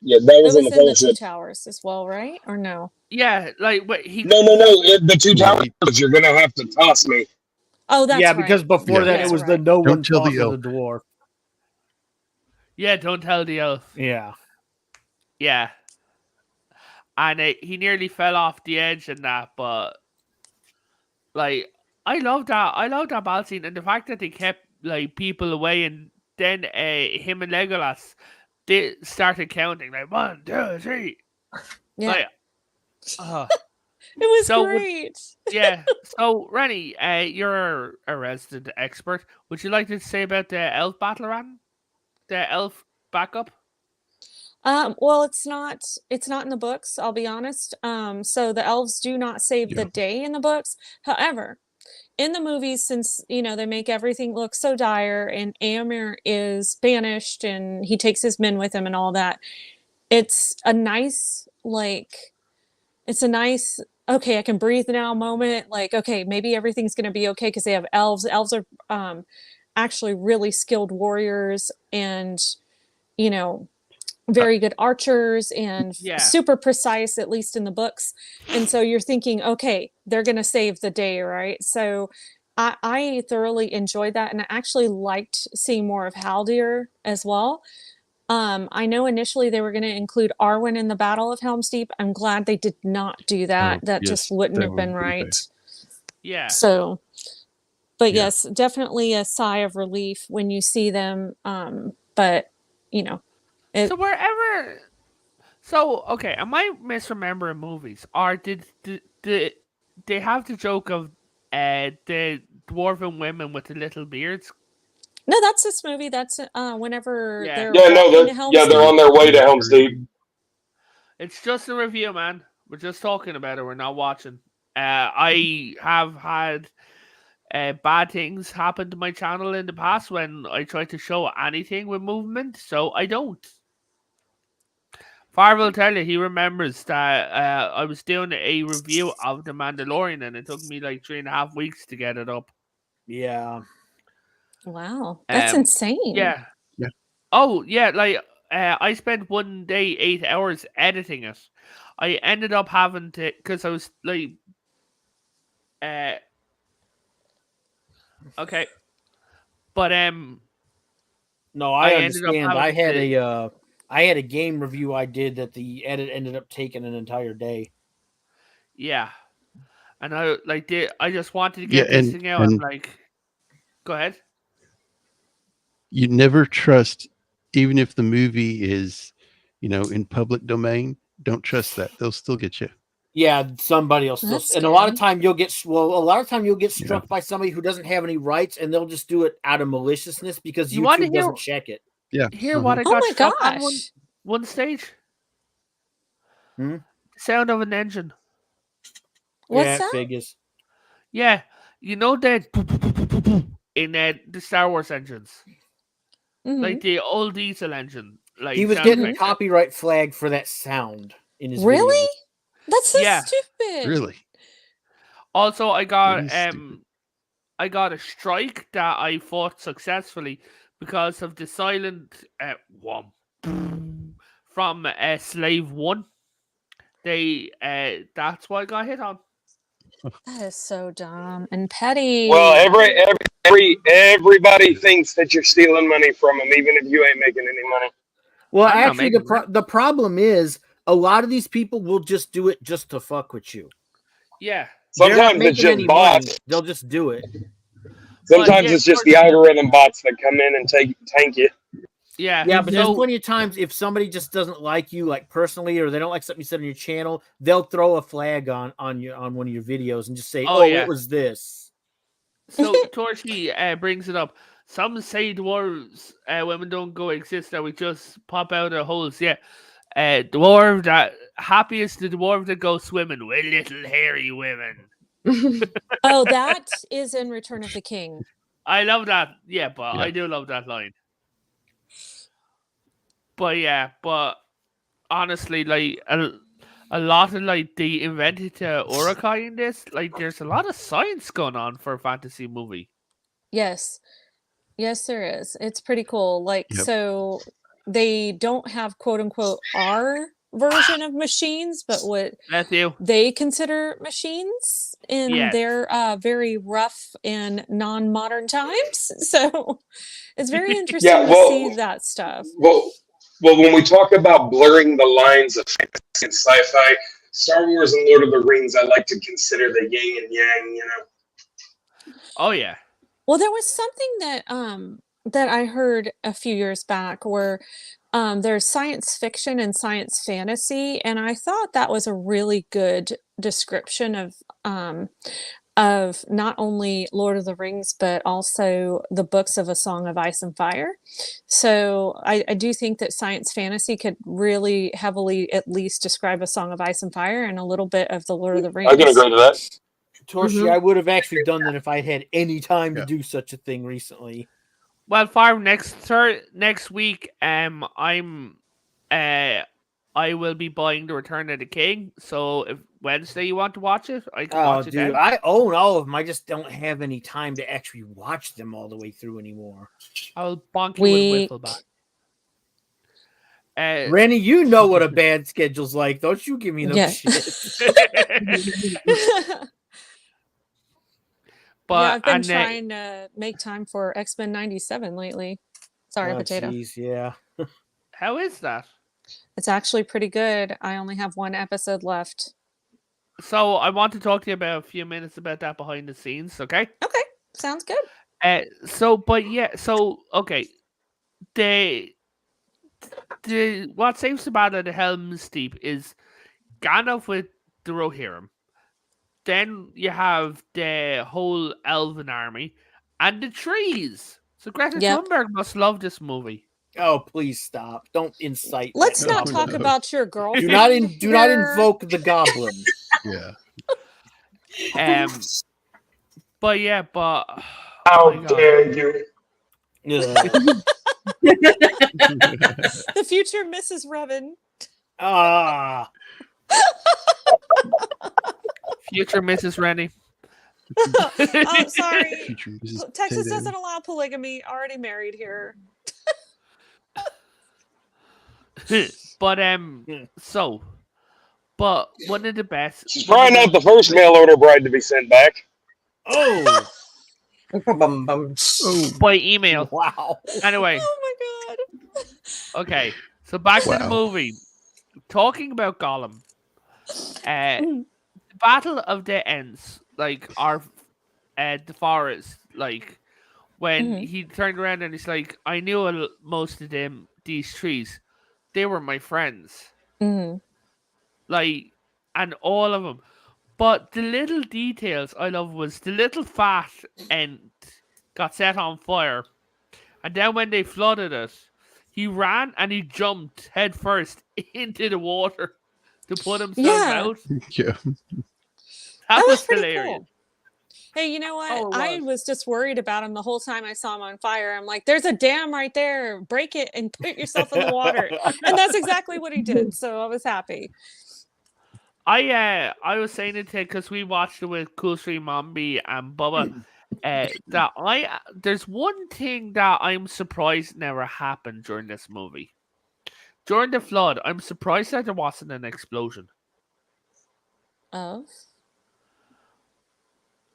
yeah, that It was was in the in the Two Fellowship. Towers as well, right? Or no? Yeah, like what he. No, the two Yeah, towers. You're gonna have to toss me. Oh, that's yeah, right. because before Yeah. that Yes, it was right. the no Don't one tell the tosses elf. the dwarf. Yeah, don't tell the elf. Yeah. Yeah, and he nearly fell off the edge and that, but like I love that. I love that battle scene and the fact that they kept like people away, and then him and Legolas they started counting like 1, 2, 3. Yeah, Like, it was so would- great. yeah. So Rennie, you're a resident expert. Would you like to say about the elf battle, Ran? The elf backup? Well, it's not in the books, I'll be honest. So the elves do not save the Yeah. day in the books. However, in the movies, since they make everything look so dire and Éomer is banished and he takes his men with him and all that, it's a nice okay, I can breathe now moment. Like, okay, maybe everything's gonna be okay because they have elves. Elves are actually really skilled warriors and very good archers and Yeah. super precise, at least in the books. And so you're thinking, okay, they're going to save the day, right? So I thoroughly enjoyed that. And I actually liked seeing more of Haldir as well. I know initially they were going to include Arwen in the Battle of Helm's Deep. I'm glad they did not do that. Oh, That yes, just wouldn't that have been would be bad. right. Yeah. So, but Yeah. yes, definitely a sigh of relief when you see them. But So wherever, okay, am I misremembering movies, or did they have the joke of the dwarven women with the little beards? no, that's this movie. That's whenever Yeah. they're Yeah, no, walking to Helm's they're on Deep. their way to Helm's Deep. It's just a review, man. We're just talking about it. We're not watching. I have had bad things happen to my channel in the past when I try to show anything with movement, so I don't. Far will tell you, he remembers that I was doing a review of The Mandalorian and it took me like 3.5 weeks to get it up. Yeah. Wow, that's Um, insane. Yeah. Yeah. Oh, yeah, like I spent one day 8 hours editing it. I ended up having to, because I was like, okay, but No, I I ended up understand. having I had a game review I did that the edit ended up taking an entire day. yeah, and I just wanted to Yeah, get this and- thing out. I'm and- like, go ahead. You never trust, even if the movie is, in public domain. Don't trust that; they'll still get you. Yeah, somebody else. That's And a lot of scary. time you'll get struck by somebody who doesn't have any rights, and they'll just do it out of maliciousness because You wanna YouTube hear- doesn't check it. Yeah. Hear what I Oh got my struck on gosh. one stage? Hmm? Sound of an engine. What's yeah, that? Figures. Yeah, you know that in the Star Wars engines, Mhm. like the old diesel engine. Like He was sound getting effects. copyright flagged for that sound in his Really? videos. That's so Yeah. stupid. Really? Also, I got That is stupid. I got a strike that I fought successfully because of the silent one from Slave 1. They that's what I got hit on. That is so dumb and petty. Well, everybody thinks that you're stealing money from them, even if you ain't making any money. Well, I'm not actually, making that. the problem is a lot of these people will just do it just to fuck with you. Yeah. They're not Sometimes it's making just any money. bots. They'll just do it. Sometimes yeah, it's just the algorithm bots that come in and tank you. Yeah. Yeah, but there's so, plenty of times if somebody just doesn't like you, like personally, or they don't like something you said on your channel, they'll throw a flag on one of your videos and just say, Oh, "Oh, yeah. it was this." so Torchy brings it up. Some say dwarves women don't go exist, that we just pop out of holes. Yeah. Dwarf that happy is the dwarf that goes swimming with little hairy women. Oh, that is in Return of the King. I love that. Yeah, but Yeah. I do love that line. But yeah, but honestly, like a lot of like they invented the Urukai in this. Like, there's a lot of science going on for a fantasy movie. Yes. Yes, there is. It's pretty cool. Like, Yep. so they don't have quote unquote our version of machines, but what Matthew, they consider machines in Yes. their very rough and non-modern times. So it's very interesting Yeah, to well- see that stuff. Well, when we talk about blurring the lines of fantasy and sci-fi, Star Wars and Lord of the Rings, I like to consider the yin and yang. You know. oh yeah, Well, there was something that I heard a few years back where there's science fiction and science fantasy, and I thought that was a really good description of not only Lord of the Rings but also the books of A Song of Ice and Fire. So I do think that science fantasy could really heavily at least describe A Song of Ice and Fire and a little bit of the Lord of the Rings. I can agree to that. Torshi, Mhm. I would have actually done that if I had any time to Yeah. do such a thing recently. well, for next week, I will be buying The Return of the King. So if Wednesday you want to watch it, I can Oh, watch it dude, then. I own all of them. I just don't have any time to actually watch them all the way through anymore. I'll bonk you with a Weak. wiffle bat. Rennie, you know what a bad schedule's like. Don't you give me those Yeah. shit. But yeah, I've been and, trying to make time for X-Men 97 lately. Sorry, Oh, potato. jeez, yeah. how is that? It's actually pretty good. I only have one episode left. So I want to talk to you about a few minutes about that behind the scenes, okay? Okay, sounds good. Okay. The what saves the battle at the Helm's Deep is Gandalf with the Rohirrim. Then you have the whole Elven army and the trees. So Greta Yep. Thunberg must love this movie. Oh, please stop. Don't incite. that Let's not goblin. talk no. about your girlfriend. Do not here. invoke the goblin. Yeah. But yeah, but How oh my God. dare you? Ugh. The future Mrs. Revan. Ah, Future Mrs. Rennie. Oh, sorry. Future Mrs. Texas Potato. doesn't allow polygamy. Already married here. But but one of the best. She's probably not the first mail order bride to be sent back. oh, Bum, bum. Oh, by email. wow. Anyway, Oh my god. okay. So back to the Wow. movie. Talking about Gollum. The Battle of the Ents, like the forest, like when Mhm. he turned around and he's like, I knew most of these trees. They were my friends. Mhm. Like, and all of them. But the little details I love was the little fat ent got set on fire. And then when they flooded it, he ran and he jumped head first into the water to put himself Yeah. out. yeah. That was pretty hilarious. cool. Hey, you know what? Oh, it I was just worried about him the whole time I saw him on fire. I'm like, there's a dam right there. Break it and put yourself in the water. And that's exactly what he did. So I was happy. I was saying it because we watched it with Cool Stream Mombi and Bubba. That there's one thing that I'm surprised never happened during this movie. During the flood, I'm surprised that there wasn't an explosion. Of?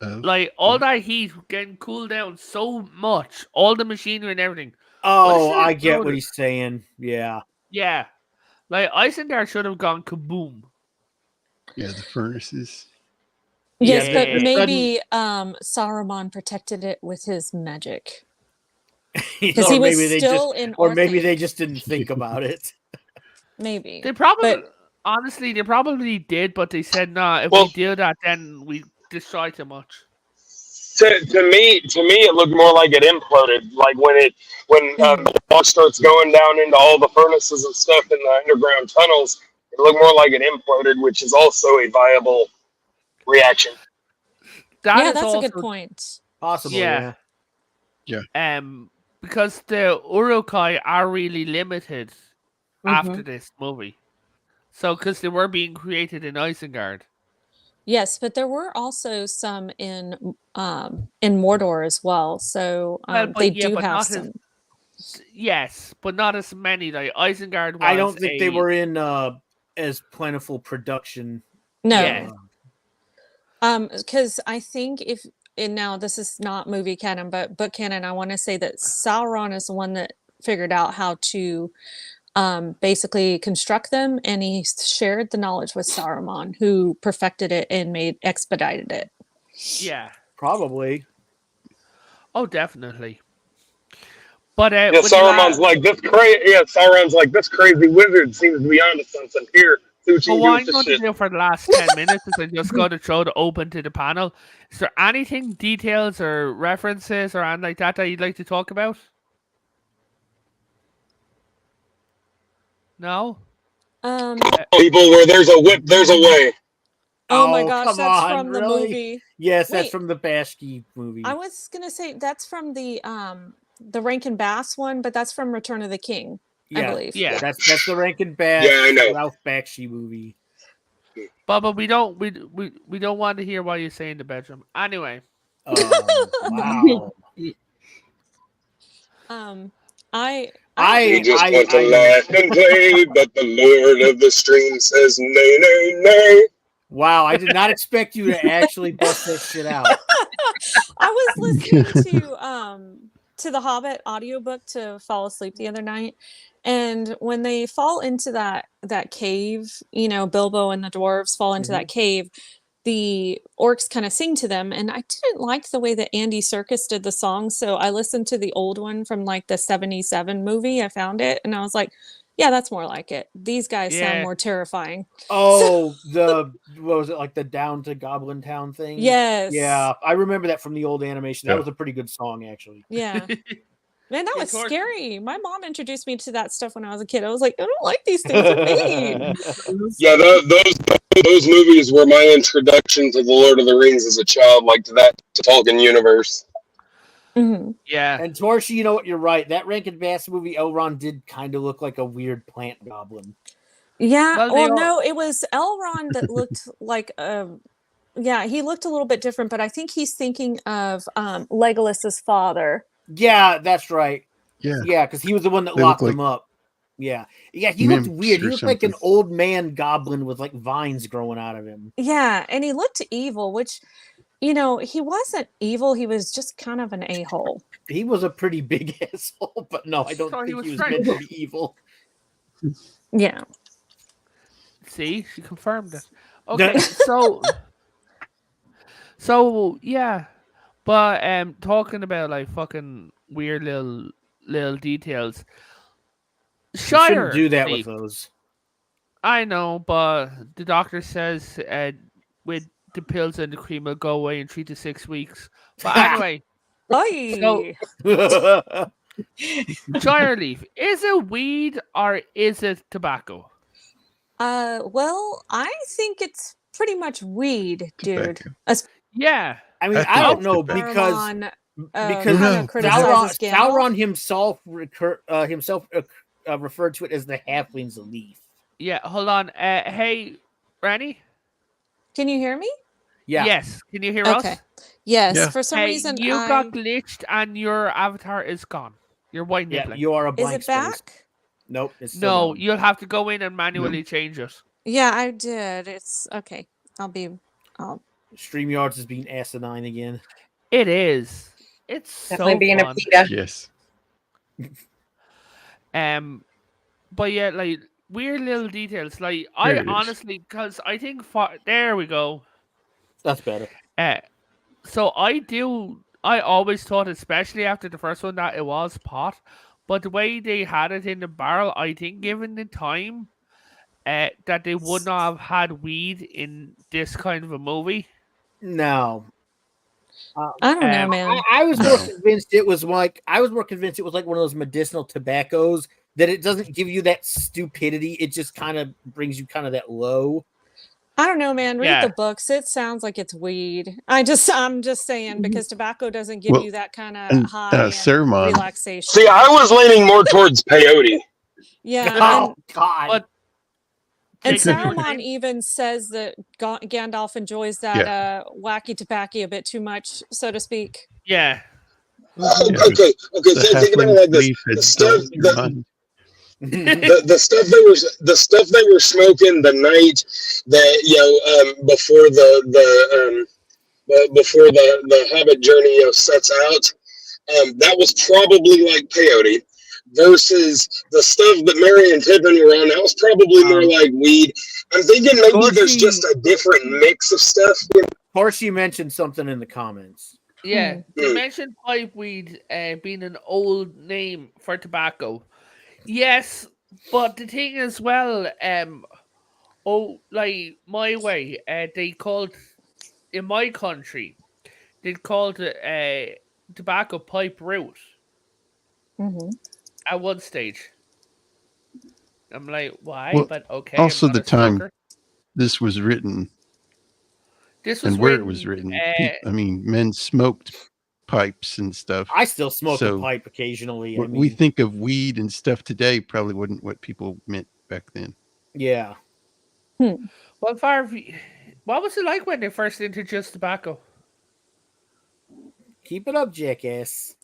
Like all that heat getting cooled down so much, all the machinery and everything. Oh, should I have get what exploded. he's saying. Yeah. Yeah, like Isengard should have gone kaboom. Yeah, the furnaces. Yes, Yeah. but maybe Saruman protected it with his magic. Because Or he was maybe they still in Or maybe Orthanc. they just didn't think about it. Maybe. They probably, But- honestly, they probably did, but they said, "Nah, if Well- we do that, then we destroy too much." To me, it looked more like it imploded. Like when the water starts going down into all the furnaces and stuff in the underground tunnels, it looked more like it imploded, which is also a viable reaction. That yeah, is that's a also good point. Possible. Yeah. Yeah. Because the Urukai are really limited after this movie. So, because they were being created in Isengard. Yes, but there were also some in Mordor as well. So Well, they but yeah, do but have not as some. yes, but not as many. Like Isengard was I don't think they a- were in as plentiful production. No. Yeah. Because I think if and now this is not movie canon, but book canon, I want to say that Sauron is the one that figured out how to basically construct them, and he shared the knowledge with Saruman, who perfected it and expedited it. Yeah. Probably. Oh, definitely. But Yeah, with the Sauron's like this crazy. Yeah, Sauron's like this crazy wizard seems to be onto something. Here, see what you But can what do I'm with this going to shit. do for the last 10 minutes is I'm just going to throw it open to the panel. Is there anything, details or references or anything like that you'd like to talk about? No? People, where there's a whip, there's a way. Oh my Oh, gosh, come that's on, from the really? movie. Yes, that's Wait. from the Bashki movie. I was gonna say that's from the Rankin Bass one, but that's from Return of the King, I Yeah, believe. Yeah. that's the Rankin Bass Yeah, I know. Ralph Bakshi movie. Bubba, we don't want to hear what you say in the bedroom. Anyway. Wow. I He just I- wants to I- laugh and play, but the Lord of the Stream says nay, nay, nay. Wow, I did not expect you to actually bust that shit out. I was listening to the Hobbit audiobook to fall asleep the other night, and when they fall into that cave, Bilbo and the dwarves fall into that cave, the orcs kind of sing to them, and I didn't like the way that Andy Serkis did the song, so I listened to the old one from like the 77 movie. I found it and I was like, yeah, that's more like it. These guys sound Yeah. more terrifying. Oh, what was it, like the Down to Goblin Town thing? Yes. Yeah, I remember that from the old animation. That Yeah. was a pretty good song, actually. Yeah. Man, that Yeah, was Tor- scary. My mom introduced me to that stuff when I was a kid. I was like, I don't like these things. They're mean. Yeah, those movies were my introduction to the Lord of the Rings as a child, like to that Tolkien universe. Mhm. Yeah. And Torshi, you know what? You're right. That Rankin Bass movie, Elrond did kind of look like a weird plant goblin. Yeah. Well, they Well, all- no, it was Elrond that looked like yeah, he looked a little bit different, but I think he's thinking of Legolas's father. Yeah, that's right. Yeah. Yeah, because he was the one that They locked look him up. Yeah. Yeah, he looked Nymphs weird. He or looked like an something. old man goblin with like vines growing out of him. Yeah, and he looked evil, which he wasn't evil. He was just kind of an a-hole. He was a pretty big asshole, but no, I don't So he think was he was trying- meant to be evil. Yeah. See, she confirmed it. Okay, so yeah, but talking about like fucking weird little details. You Shire shouldn't do that Leaf. with those. I know, but the doctor says with the pills and the cream will go away in 3 to 6 weeks. But anyway, Oy. Shire leaf, is it weed or is it tobacco? Well, I think it's pretty much weed, dude. Tobacco. Yeah. I mean, I I think don't it's know tobacco. because Saruman, because kind of criticizes Gandalf. Sauron himself referred to it as the halfling's leaf. Yeah, hold on. Hey, Ranny? Can you hear me? Yeah. Yes. Can you hear Okay. us? Yes. Yeah. For some Hey, reason, you got glitched and your avatar is gone. Your white Yeah, nibbling. you are a is blank it space. back? Nope. It's still No, gone. you'll have to go in and manually change it. Yeah, I did. It's okay. StreamYards is being asinine again. It is. It's Definitely so being fun. a PETA. Yes. But yeah, like weird little details. Like There I it is. honestly, because I think there we go. That's better. So I always thought, especially after the first one, that it was pot. But the way they had it in the barrel, I think given the time that they would not have had weed in this kind of a movie. No. I don't know, Um, man. I was more convinced it was like one of those medicinal tobaccos that it doesn't give you that stupidity. It just kind of brings you kind of that low. I don't know, man. Read Yeah. the books. It sounds like it's weed. I'm just saying because tobacco doesn't give Well, you that kind and, of high and Saruman. relaxation. See, I was leaning more towards peyote. Yeah, Oh God. But and Jacob, you were Saruman saying? even says that Gandalf enjoys that wacky tobacco a bit too much, so to speak. Yeah. Yeah, Okay. the Think about it halfling like this: leaf had the stuff, dulled your mind. the stuff they were smoking the night that before before the Hobbit journey sets out, that was probably like peyote. Versus the stuff that Merry and Pippin were on, that was probably more like weed. I'm thinking maybe there's just a different mix of stuff. Horsey mentioned something in the comments. Yeah. They mentioned pipeweed being an old name for tobacco. Yes, but the thing as well, like my way, they called in my country, they called it tobacco pipe root Mm-hmm. at one stage. I'm like, why? Well, But okay. also I'm not the a time smoker. this was written This was and where it written, was written. I mean, men smoked pipes and stuff. I still smoke a So, pipe occasionally. I What mean, we think of weed and stuff today probably wasn't what people meant back then. yeah. Well, Farv, what was it like when they first introduced tobacco? Keep it up, jackass.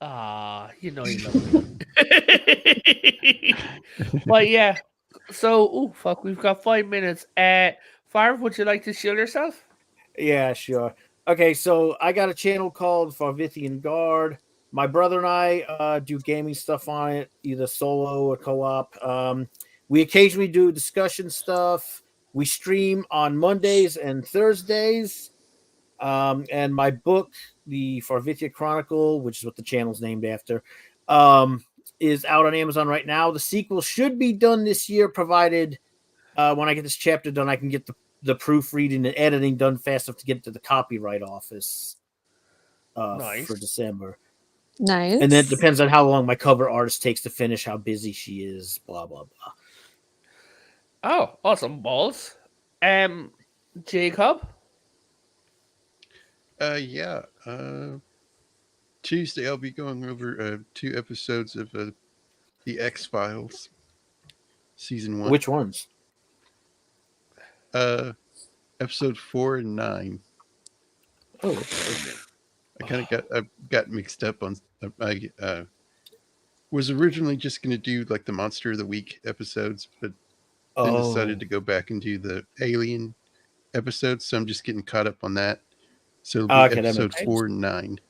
Ah, you know you love me. But yeah, so oh fuck, we've got 5 minutes. Farv, would you like to shield yourself? Yeah, sure. Okay, so I got a channel called Farvithian Guard. My brother and I do gaming stuff on it, either solo or co-op. We occasionally do discussion stuff. We stream on Mondays and Thursdays. And my book, the Farvithia Chronicle, which is what the channel's named after, is out on Amazon right now. The sequel should be done this year, provided when I get this chapter done, I can get the proofreading and editing done fast enough to get it to the copyright office Nice. for December. Nice. And then it depends on how long my cover artist takes to finish, how busy she is, blah, blah, blah. Oh, awesome balls. Jacob. Yeah. Tuesday I'll be going over 2 episodes of the X-Files season 1. Which ones? Episode 4 and 9. Oh, okay. I got mixed up on. I was originally just going to do like the Monster of the Week episodes, but then decided to go back and do the Alien episodes. So I'm just getting caught up on that. So it'll be Okay, that episode makes 4 and 9.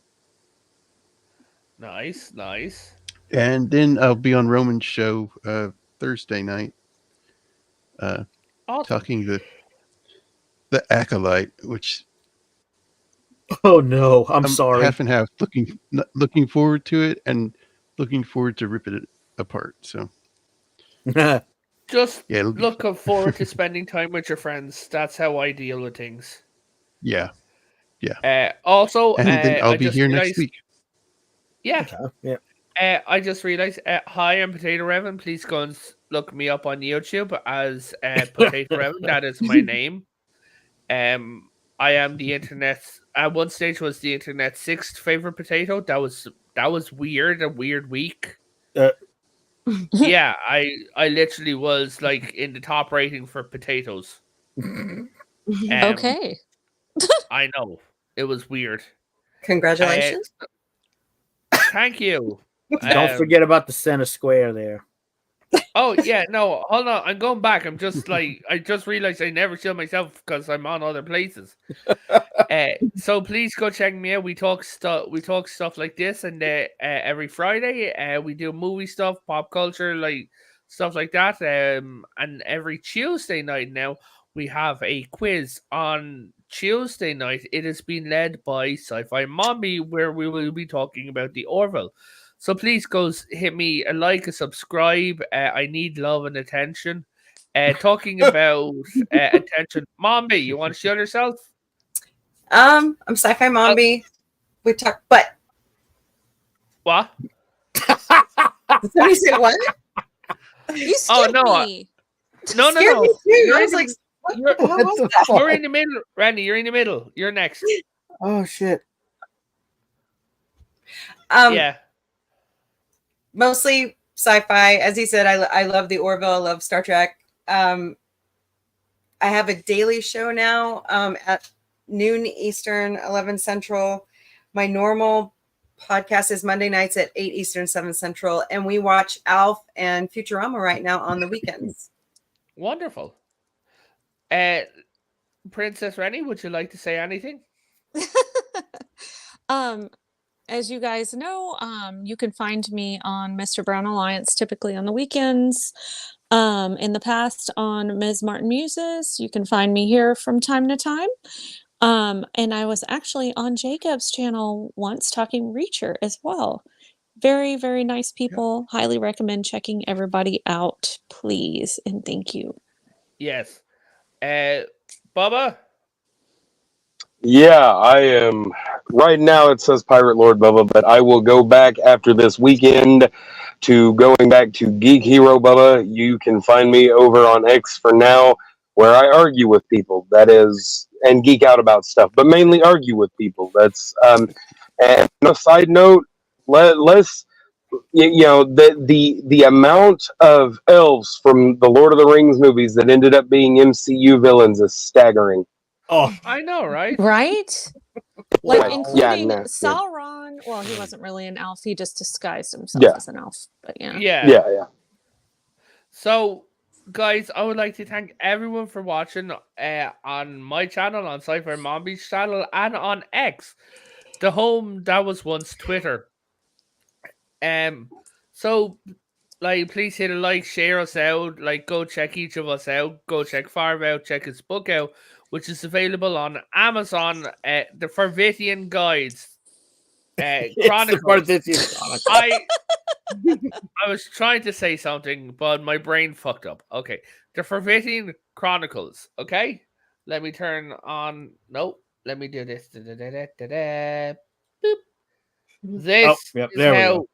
Nice, nice. And then I'll be on Roman's show Thursday night, Awesome. talking the Acolyte, which Oh no, I'm sorry. half and half. Looking forward to it and looking forward to ripping it apart. So Just yeah, it'll be looking forward to spending time with your friends. That's how I deal with things. yeah. Also, And then I'll I be just here realized, next week. Yeah. Yeah. I just realized. Hi, I'm Potato Revan. Please go and look me up on YouTube as Potato Revan. That is my name. I am the internet's. At one stage, was the internet's 6th favorite potato. That was weird. A weird week. Yeah, I literally was like in the top rating for potatoes. Okay. I know it was weird. Congratulations. Thank you. Don't forget about the center square there. Oh yeah, no, hold on. I'm going back. I'm just like I just realized I never show myself because I'm on other places. So please go check me out. We talk stuff like this, and every Friday we do movie stuff, pop culture, like stuff like that. And every Tuesday night now we have a quiz on Tuesday night. It is being led by Sci-Fi Mommy, where we will be talking about the Orville. So please go hit me a like, a subscribe. I need love and attention. Talking about attention, Mommy, you want to show yourself? I'm Sci-Fi Mommy. We talk, but What? somebody said what? You scared no, me. No. Scared me too. I was like, You're, What the you're in fuck? the middle, Randy. You're in the middle. You're next. Oh shit. Yeah. Mostly sci-fi. As he said, I love the Orville. I love Star Trek. I have a daily show now at noon Eastern, 11 Central. My normal podcast is Monday nights at 8 Eastern, 7 Central, and we watch Alf and Futurama right now on the weekends. Wonderful. Princess Rennie, would you like to say anything? As you guys know, you can find me on Mr. Brown Alliance, typically on the weekends. In the past on Ms. Martin Muses. You can find me here from time to time. And I was actually on Jacob's channel once talking Reacher as well. Very, very nice people. Highly recommend checking everybody out, please. And thank you. Yes. Bubba? Yeah, I am. Right now it says Pirate Lord Bubba, but I will go back after this weekend to going back to Geek Hero Bubba. You can find me over on X for now, where I argue with people. That is, and geek out about stuff, but mainly argue with people. That's and on a side note, let's the amount of elves from the Lord of the Rings movies that ended up being MCU villains is staggering. Oh, I know, right? Right? Like Like, including no, yeah. Sauron. Well, he wasn't really an elf. He just disguised himself Yeah. as an elf. But yeah. Yeah. So, guys, I would like to thank everyone for watching on my channel, on Cypher and Mom Beach channel, and on X, the home that was once Twitter. So, like, please hit a like, share us out, like, go check each of us out, go check Farv out, check his book out, which is available on Amazon, the Farvitian Guides, Chronicles. I was trying to say something, but my brain fucked up. Okay. The Farvitian Chronicles. Okay. Let me turn on. Nope. Let me do this. Boop. This yep, is there we how go.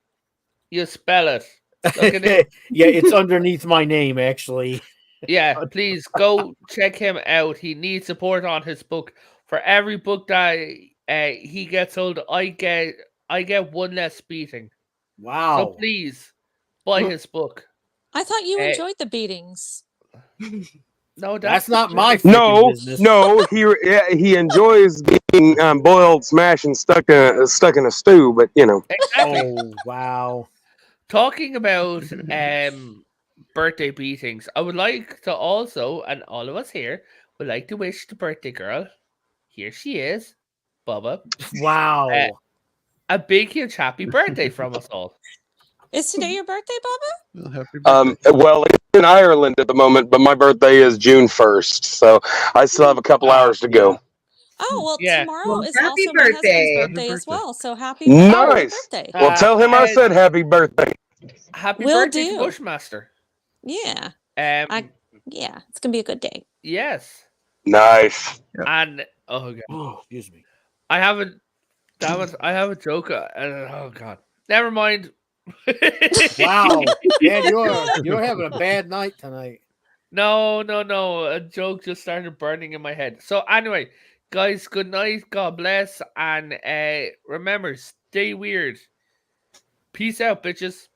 you spell it. Look at it. Yeah, it's underneath my name actually. Yeah, please go check him out. He needs support on his book. For every book that he gets sold, I get one less beating. Wow. So please buy his book. I thought you Eh. enjoyed the beatings. No, That's that's not the my truth. No, business. no, he enjoys being boiled, smashed, and stuck in a stew. But Exactly. Oh wow. Talking about birthday beatings, I would like to also, and all of us here would like to wish the birthday girl, here she is, Bubba, Wow. a big huge happy birthday from us all. Is today your birthday, Bubba? Well, happy birthday. Well, it's in Ireland at the moment, but my birthday is June 1st, so I still have a couple hours to go. Oh, well, Yeah. tomorrow Well, is happy also my husband's birthday. birthday Happy as birthday. well. So happy Nice. birthday. Well, tell him I said happy birthday. Happy Will birthday do. to Bushmaster. Yeah. Um, Yeah, it's going to be a good day. yes, Nice. and oh god, Oh, excuse me. I have a joke. Oh god, never mind. Wow. Man, you're having a bad night tonight. No. A joke just started burning in my head. So anyway, guys, good night. God bless. And remember, stay weird. Peace out, bitches.